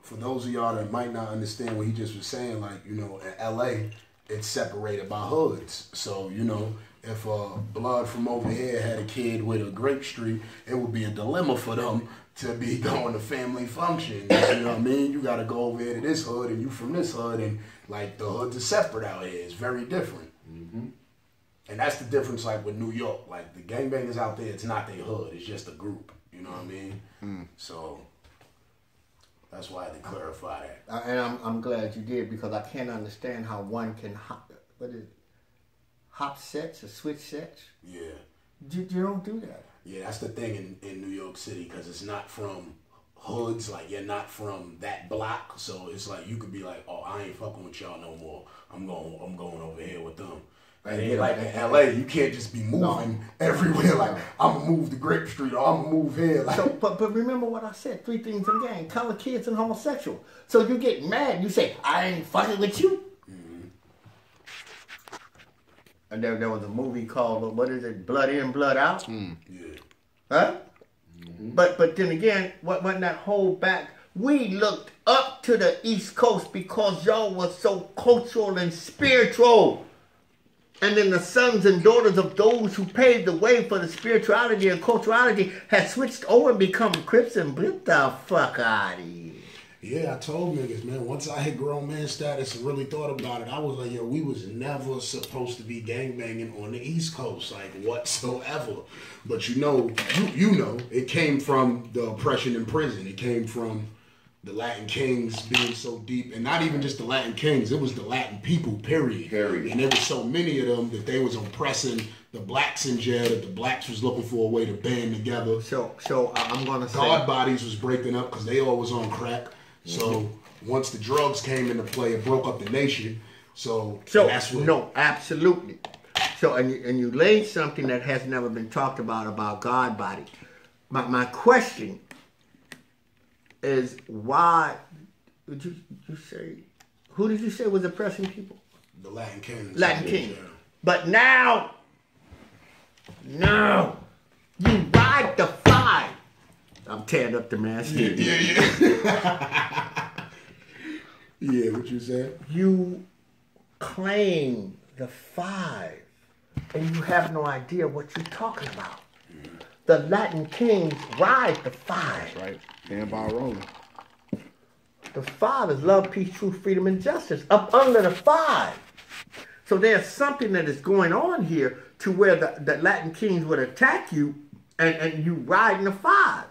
Speaker 1: for those of y'all that might not understand what he just was saying, like, you know, in L.A., it's separated by hoods. So, you know, if Blood from over here had a kid with a Grape Street, it would be a dilemma for them to be going to family functions. You know what I mean? You got to go over here to this hood and you from this hood, and like the hoods are separate out here. It's very different. Mm-hmm. And that's the difference, like with New York. Like the gangbangers out there, it's not their hood. It's just a group. You know what I mean? Mm. So that's why I had to clarify that.
Speaker 2: And I'm glad you did, because I can't understand how one can hop sets or switch sets.
Speaker 1: Yeah.
Speaker 2: You don't do that.
Speaker 1: Yeah, that's the thing in New York City, because it's not from hoods. Like, you're not from that block, so it's like you could be like, oh, I ain't fucking with y'all no more. I'm going over here with them. And like in LA, you can't just be moving everywhere. Like, I'm gonna move to Grape Street, or I'm gonna move here. Like,
Speaker 2: so, but remember what I said: 3 things in gang: color, kids, and homosexual. So you get mad. You say, I ain't fucking with you. Mm-hmm. And there was a movie called, what is it, Blood In, Blood Out?
Speaker 1: Yeah.
Speaker 2: Huh? Mm-hmm. But then again, wasn't that whole back? We looked up to the East Coast because y'all was so cultural and spiritual. And then the sons and daughters of those who paved the way for the spirituality and culturality had switched over and become Crips, and get the fuck out of here.
Speaker 1: Yeah, I told niggas, man, once I hit grown man status and really thought about it, I was like, yo, we was never supposed to be gangbanging on the East Coast, like, whatsoever. But you know, it came from the oppression in prison. It came from the Latin kings being so deep, and not even just the Latin kings, it was the Latin people, period. And there was so many of them that they was oppressing the blacks in jail, that the blacks was looking for a way to band together.
Speaker 2: So I'm gonna say,
Speaker 1: God bodies was breaking up because they all was on crack. So once the drugs came into play, it broke up the nation. So that's what.
Speaker 2: No, absolutely. So and you laid something that has never been talked about God body. My question is, why did you say? Who did you say was oppressing people?
Speaker 1: The Latin kings.
Speaker 2: Latin kings. But now, you ride the 5. I'm tearing up the man's head.
Speaker 1: Yeah. Yeah, what you said?
Speaker 2: You claim the 5, and you have no idea what you're talking about. The Latin kings ride the 5.
Speaker 4: That's right. Stand by rolling.
Speaker 2: The 5 is love, peace, truth, freedom, and justice. Up under the 5. So there's something that is going on here to where the Latin kings would attack you, and you riding the 5.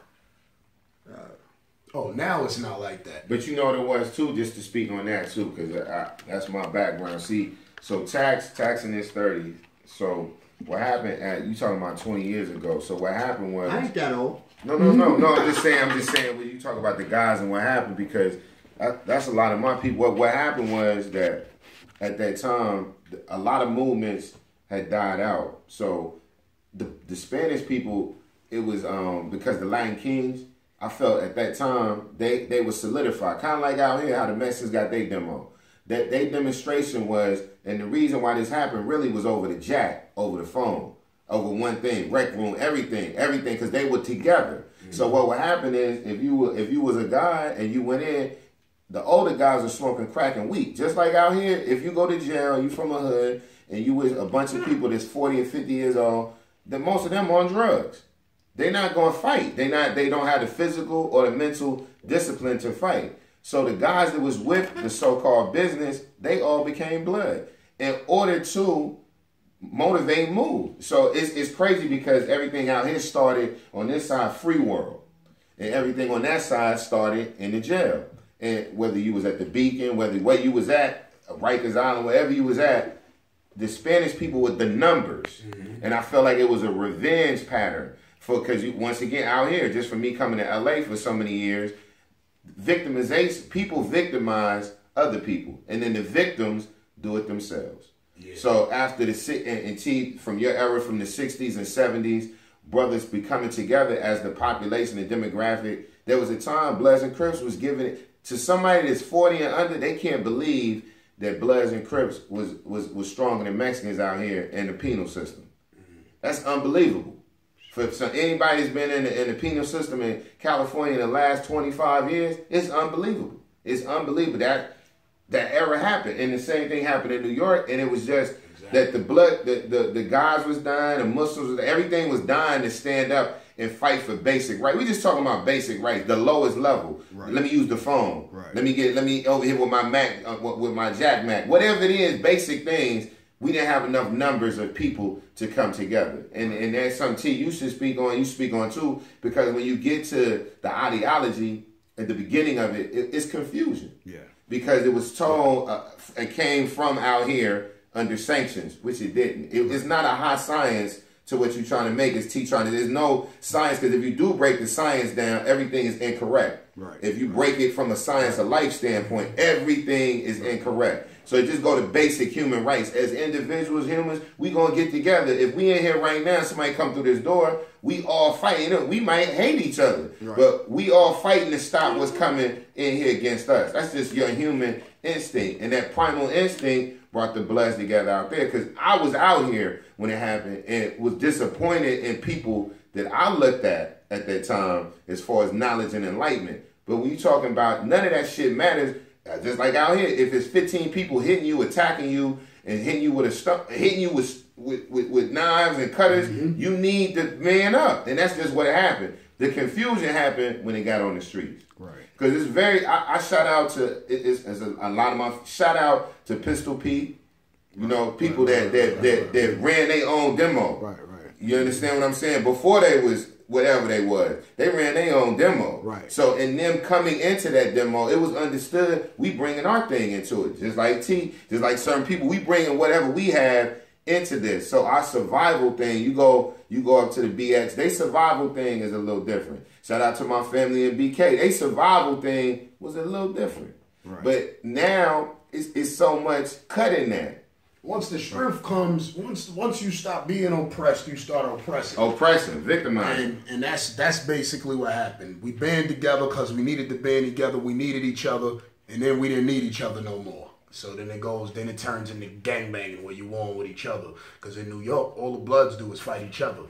Speaker 1: Oh, now it's not like that.
Speaker 3: But you know what it was too, just to speak on that too, because that's my background. See, so tax in his 30s. So what happened you talking about 20 years ago. So what happened was,
Speaker 2: I ain't that old.
Speaker 3: No. I'm just saying when you talk about the guys and what happened, because that's a lot of my people. What happened was that at that time, a lot of movements had died out. So the Spanish people, it was because the Latin kings, I felt at that time they were solidified, kind of like out here how the Mexicans got their demo. That their demonstration was, and the reason why this happened really was over the jack, over the phone, over one thing, rec room, everything, because they were together. Mm-hmm. So what would happen is if you was a guy and you went in, the older guys are smoking crack and weed. Just like out here, if you go to jail, you from a hood, and you with a bunch of people that's 40 and 50 years old, then most of them are on drugs. They're not going to fight. They don't have the physical or the mental discipline to fight. So the guys that was with the so-called business, they all became blood in order to motivate move. So it's crazy because everything out here started on this side, free world, and everything on that side started in the jail. And whether you was at the Beacon, where you was at, Rikers Island, wherever you was at, the Spanish people with the numbers. Mm-hmm. And I felt like it was a revenge pattern. Because once again, out here, just for me coming to LA for so many years, victimization, people victimize other people. And then the victims do it themselves. Yeah. So after from your era, from the 60s and 70s, brothers becoming together as the population and demographic, there was a time Bloods and Crips was giving it to somebody that's 40 and under. They can't believe that Bloods and Crips was stronger than Mexicans out here in the penal system. Mm-hmm. That's unbelievable. For anybody that's been in the penal system in California in the last 25 years, it's unbelievable. It's unbelievable that era happened, and the same thing happened in New York, and it was just that the blood, the guys was dying, the Muslims, everything was dying to stand up and fight for basic rights. We just talking about basic rights, the lowest level.
Speaker 1: Right.
Speaker 3: Let me use the phone.
Speaker 1: Right.
Speaker 3: Let me over here with my Mac, with my Jack Mac, whatever it is, basic things. We didn't have enough numbers of people to come together, and that's something T you should speak on. You speak on too, because when you get to the ideology at the beginning of it, it's confusion.
Speaker 1: Yeah.
Speaker 3: Because it was told it came from out here under sanctions, which it didn't. It's not a high science to what you're trying to make. It's there's no science, because if you do break the science down, everything is incorrect.
Speaker 1: Right.
Speaker 3: If you break it from a science of life standpoint, everything is incorrect. So just go to basic human rights. As individuals, humans, we gonna get together. If we in here right now, somebody come through this door, we all fighting. We might hate each other, but we all fighting to stop what's coming in here against us. That's just your human instinct, and that primal instinct brought the Bloods together out there. Because I was out here when it happened and was disappointed in people that I looked at that time as far as knowledge and enlightenment. But when you talking about, none of that shit matters. Just like out here, if it's 15 people hitting you, attacking you, and hitting you with knives and cutters, you need to man up, and that's just what happened. The confusion happened when it got on the streets.
Speaker 1: Right.
Speaker 3: Because it's very. I shout out to a lot of my shout out to Pistol Pete. You know, people that ran their own demo.
Speaker 1: Right.
Speaker 3: You understand what I'm saying? Before they was whatever they was, they ran their own demo.
Speaker 1: Right.
Speaker 3: So in them coming into that demo, it was understood we bringing our thing into it. Just like just like certain people, we bringing whatever we have into this. So our survival thing, you go up to the BX, they survival thing is a little different. Shout out to my family in BK. They survival thing was a little different.
Speaker 1: Right.
Speaker 3: But now it's so much cut in that.
Speaker 1: Once the strength comes, once you stop being oppressed, you start oppressing.
Speaker 3: Oppressing, victimizing.
Speaker 1: And that's basically what happened. We band together because we needed to band together. We needed each other, and then we didn't need each other no more. So then it turns into gangbanging where you on with each other. Because in New York, all the Bloods do is fight each other.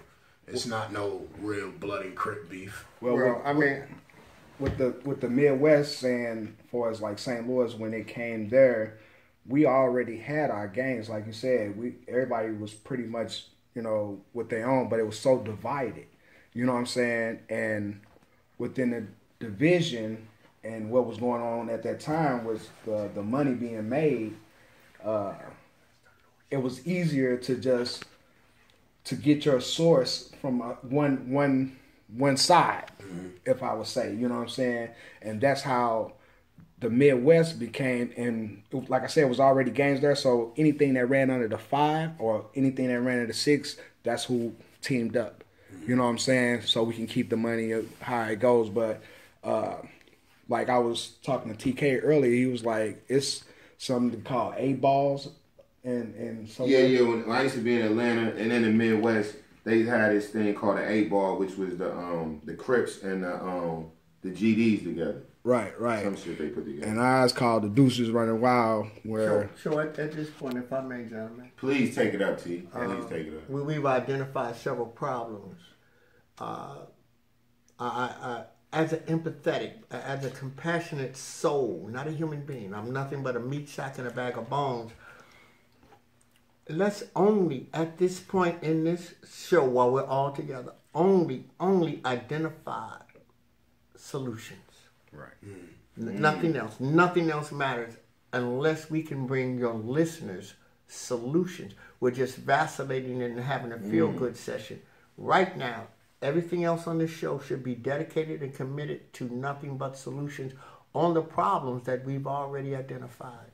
Speaker 1: It's not no real blood and Crip beef.
Speaker 4: Well, I mean, with the Midwest and as far as like St. Louis, when it came there, we already had our gangs, like you said. Everybody was pretty much, with their own, but it was so divided. You know what I'm saying? And within the division and what was going on at that time was the money being made. It was easier to get your source from one side, if I would say. You know what I'm saying? And that's how the Midwest became, and like I said, it was already gangs there. So anything that ran under the 5 or anything that ran under the 6, that's who teamed up. You know what I'm saying? So we can keep the money how it goes. But like I was talking to TK earlier, he was like, it's something called A-balls. And so
Speaker 3: when I used to be in Atlanta and in the Midwest, they had this thing called an A-ball, which was the Crips and the GDs together.
Speaker 4: Right.
Speaker 3: Some shit they put together.
Speaker 4: And ours called the Deuces Running Wild, where...
Speaker 2: So at this point, if I may, gentlemen.
Speaker 3: Please take it up, T. Please take it up.
Speaker 2: We've identified several problems. As an empathetic, as a compassionate soul, not a human being, I'm nothing but a meat sack and a bag of bones. Let's only, at this point in this show, while we're all together, only identify solutions.
Speaker 1: Right.
Speaker 2: Nothing else. Nothing else matters unless we can bring your listeners solutions. We're just vacillating and having a feel-good session. Right now, everything else on this show should be dedicated and committed to nothing but solutions on the problems that we've already identified.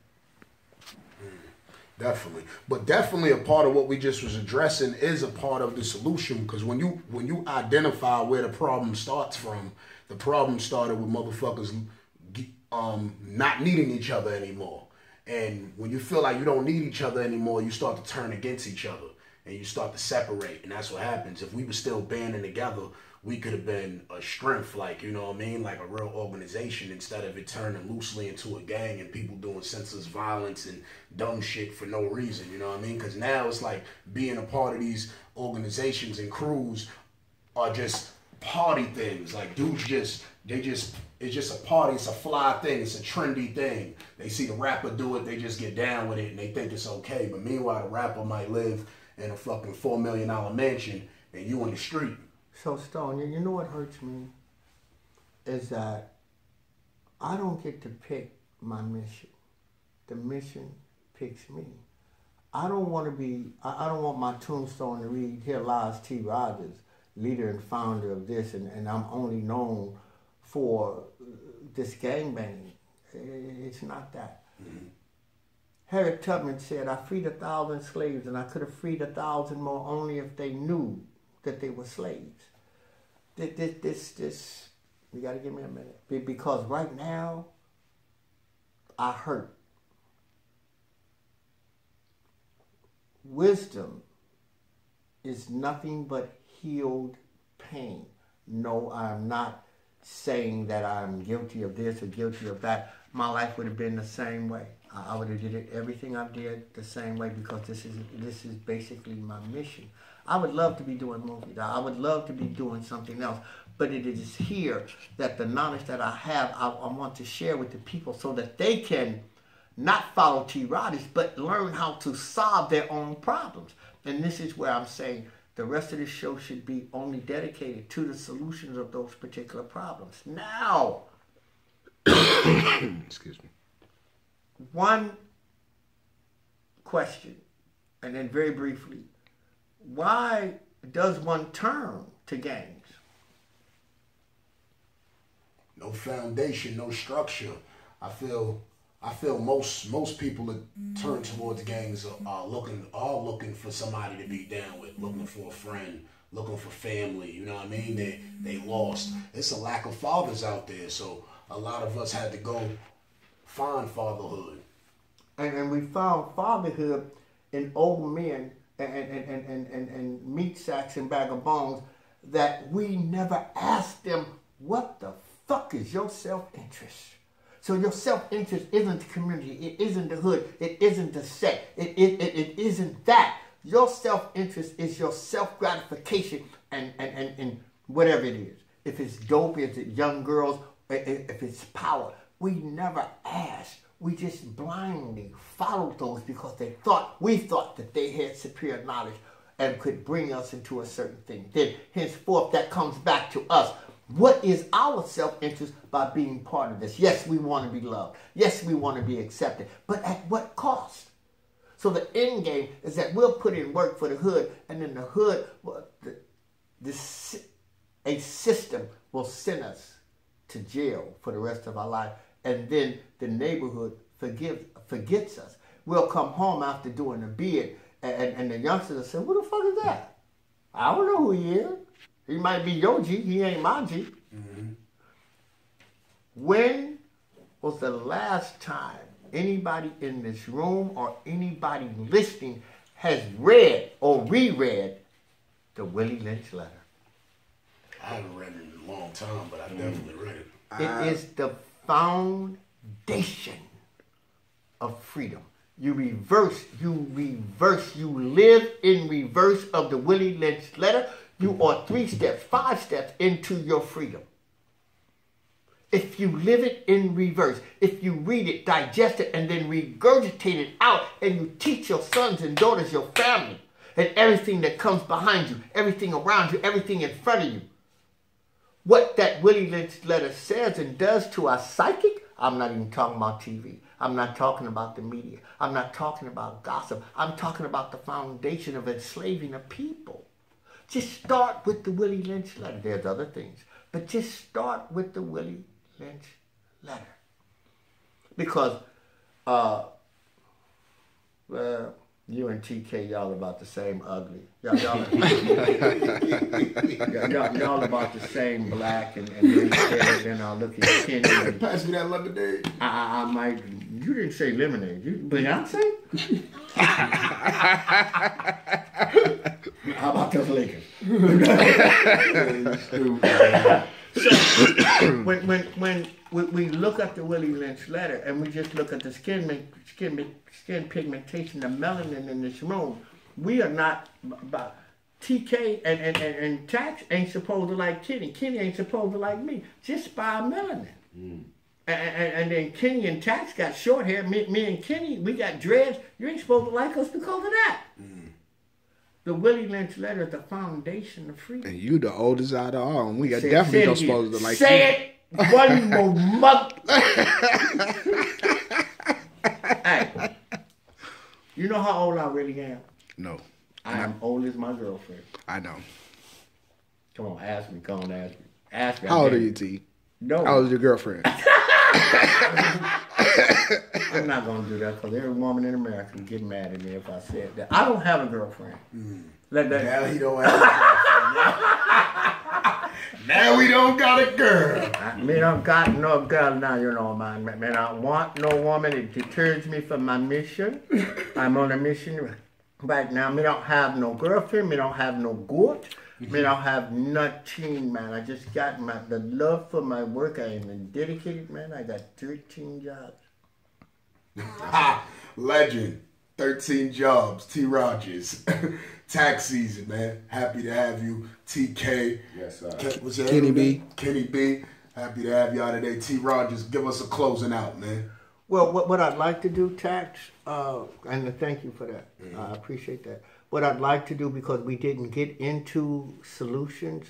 Speaker 1: Definitely. But definitely a part of what we just was addressing is a part of the solution, because when you identify where the problem starts from, the problem started with motherfuckers not needing each other anymore. And when you feel like you don't need each other anymore, you start to turn against each other and you start to separate. And that's what happens. If we were still banding together, we could have been a strength, like, you know what I mean? Like a real organization, instead of it turning loosely into a gang and people doing senseless violence and dumb shit for no reason, you know what I mean? Because now it's like being a part of these organizations and crews are just party things. Like dudes it's just a party, it's a fly thing, it's a trendy thing. They see the rapper do it, they just get down with it and they think it's okay. But meanwhile, the rapper might live in a fucking $4 million mansion and you in the street.
Speaker 2: So Stone, you know what hurts me? Is that I don't get to pick my mission. The mission picks me. I don't want my tombstone to read, "Here lies T.rodger, leader and founder of this, and I'm only known for this gangbanging." It's not that. Mm-hmm. Harriet Tubman said, "I freed 1,000 slaves, and I could have freed 1,000 more only if they knew that they were slaves." This, you got to give me a minute. Because right now, I hurt. Wisdom is nothing but healed pain. No, I'm not saying that I'm guilty of this or guilty of that. My life would have been the same way. I would have did everything I did the same way because this is basically my mission. I would love to be doing movies. I would love to be doing something else. But it is here that the knowledge that I have, I want to share with the people so that they can not follow T.rodger, but learn how to solve their own problems. And this is where I'm saying the rest of the show should be only dedicated to the solutions of those particular problems. Now,
Speaker 4: excuse me.
Speaker 2: One question, and then very briefly, why does one turn to gangs?
Speaker 1: No foundation, no structure. I feel most people that turn towards gangs are looking for somebody to be down with, looking for a friend, looking for family. You know what I mean? They lost. It's a lack of fathers out there, so a lot of us had to go find fatherhood.
Speaker 2: And we found fatherhood in old men and meat sacks and bag of bones that we never asked them, what the fuck is your self-interest? So your self-interest isn't the community, it isn't the hood, it isn't the set, it isn't that. Your self-interest is your self-gratification and whatever it is. If it's dope, if it's young girls, if it's power. We never asked. We just blindly followed those because we thought that they had superior knowledge and could bring us into a certain thing. Then henceforth that comes back to us. What is our self-interest by being part of this? Yes, we want to be loved. Yes, we want to be accepted. But at what cost? So the end game is that we'll put in work for the hood, and then the hood, a system will send us to jail for the rest of our life. And then the neighborhood forgets us. We'll come home after doing a bid, and the youngsters will say, "Who the fuck is that? I don't know who he is. He might be your G, he ain't my G." Mm-hmm. When was the last time anybody in this room or anybody listening has read or reread the Willie Lynch letter?
Speaker 1: I haven't read it in a long time, but I definitely read it.
Speaker 2: It is the foundation of freedom. You live in reverse of the Willie Lynch letter. You are 3 steps, 5 steps into your freedom. If you live it in reverse, if you read it, digest it, and then regurgitate it out, and you teach your sons and daughters, your family, and everything that comes behind you, everything around you, everything in front of you, what that Willie Lynch letter says and does to our psychic, I'm not even talking about TV. I'm not talking about the media. I'm not talking about gossip. I'm talking about the foundation of enslaving a people. Just start with the Willie Lynch letter. There's other things. But just start with the Willie Lynch letter. Because, well, you and TK, y'all about the same ugly. Y'all about the same black and then I'll look at Keni.
Speaker 1: Pass me that lemonade.
Speaker 2: I might. You didn't say lemonade. Beyonce? How about those Lakers? So, when we look at the Willie Lynch letter and we just look at the skin pigmentation, the melanin in this room, we are not TK and Tax ain't supposed to like Keni. Keni ain't supposed to like me. Just by melanin. And then Keni and Tax got short hair. Me and Keni, we got dreads. You ain't supposed to like us because of that. The Willie Lynch letter is the foundation of freedom.
Speaker 4: And you the oldest out of all. And we got definitely not supposed to like
Speaker 2: say
Speaker 4: you.
Speaker 2: It one more month. Hey, you know how old I really am?
Speaker 4: No.
Speaker 2: I am old as my girlfriend.
Speaker 4: I know.
Speaker 2: Come on, ask me. Come on, ask me. Ask me.
Speaker 4: How old are you, T?
Speaker 2: No.
Speaker 4: How old is your girlfriend?
Speaker 2: I'm not going to do that because every woman in America would get mad at me if I said that. I don't have a girlfriend.
Speaker 1: Now he don't have a girlfriend. Now we don't got a girl.
Speaker 2: Me don't got no girl now, you know, man. Me don't want no woman. It deters me from my mission. I'm on a mission right now. Me don't have no girlfriend. Me don't have no goat. Me don't have nothing, man. I just got the love for my work. I am dedicated, man. I got 13 jobs.
Speaker 1: Legend. 13 jobs. T.rodgers. Tax season, man. Happy to have you. TK.
Speaker 3: Yes, sir.
Speaker 1: What's your
Speaker 4: Keni
Speaker 1: name?
Speaker 4: B.
Speaker 1: Keni B. Happy to have y'all today. T.rodgers, give us a closing out, man.
Speaker 2: Well, what I'd like to do, Tax, and thank you for that. I appreciate that. What I'd like to do, because we didn't get into solutions,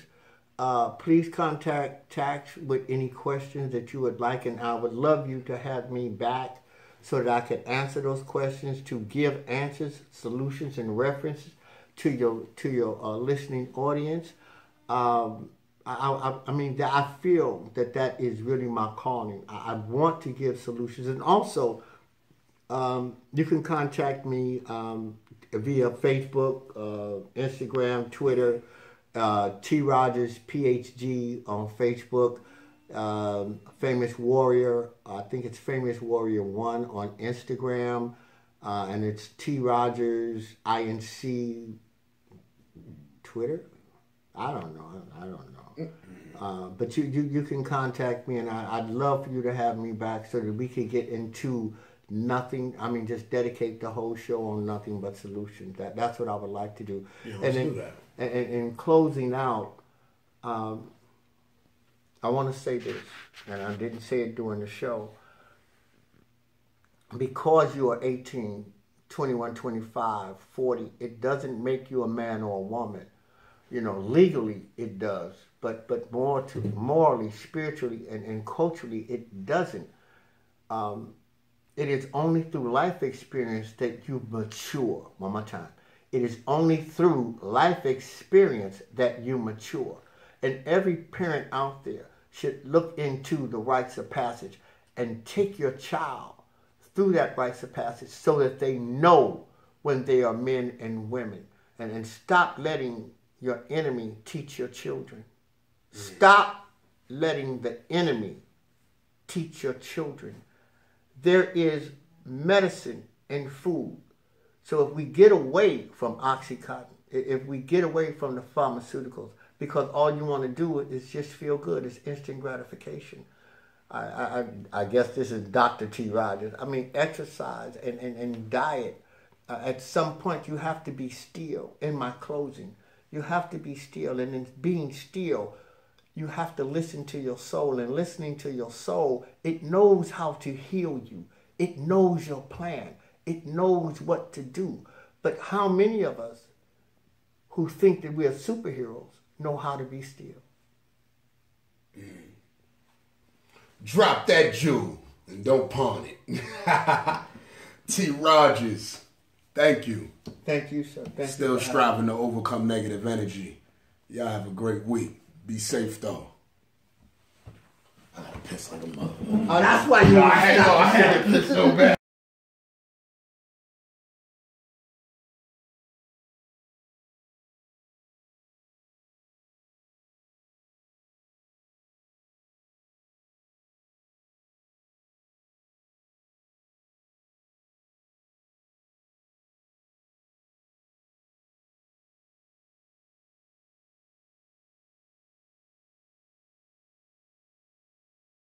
Speaker 2: please contact Tax with any questions that you would like, and I would love you to have me back so that I could answer those questions, to give answers, solutions, and references to your listening audience. I mean, I feel that is really my calling. I want to give solutions, and also you can contact me via Facebook, Instagram, Twitter, T.rodgers PhD on Facebook, Famous Warrior. I think it's Famous Warrior 1 on Instagram, and it's T.rodgers INC Twitter. I don't know. But you can contact me, and I'd love for you to have me back so that we could get into nothing. I mean, just dedicate the whole show on nothing but solutions. That's what I would like to do.
Speaker 1: Yeah, let's do that.
Speaker 2: And in closing out, I want to say this, and I didn't say it during the show. Because you are 18, 21, 25, 40, it doesn't make you a man or a woman. You know, legally it does, but morally, spiritually, and culturally it doesn't. It is only through life experience that you mature. One more time. It is only through life experience that you mature. And every parent out there should look into the rites of passage and take your child through that rites of passage so that they know when they are men and women. And stop letting your enemy teach your children. Stop letting the enemy teach your children. There is medicine in food. So if we get away from Oxycontin, if we get away from the pharmaceuticals, because all you want to do is just feel good, it's instant gratification. I guess this is Dr. T.rodgers. I mean, exercise and diet. At some point, you have to be still. In my closing, you have to be still. And in being still, you have to listen to your soul. And listening to your soul, it knows how to heal you. It knows your plan. It knows what to do. But how many of us who think that we are superheroes know how to be still?
Speaker 1: Drop that jewel and don't pawn it. T.rodgers, thank you.
Speaker 2: Thank you, sir. Thank
Speaker 1: Still
Speaker 2: you
Speaker 1: striving to overcome negative energy. Y'all have a great week. Be safe, though. I gotta piss like a mother.
Speaker 2: Oh, that's why you.
Speaker 1: I had to piss so bad.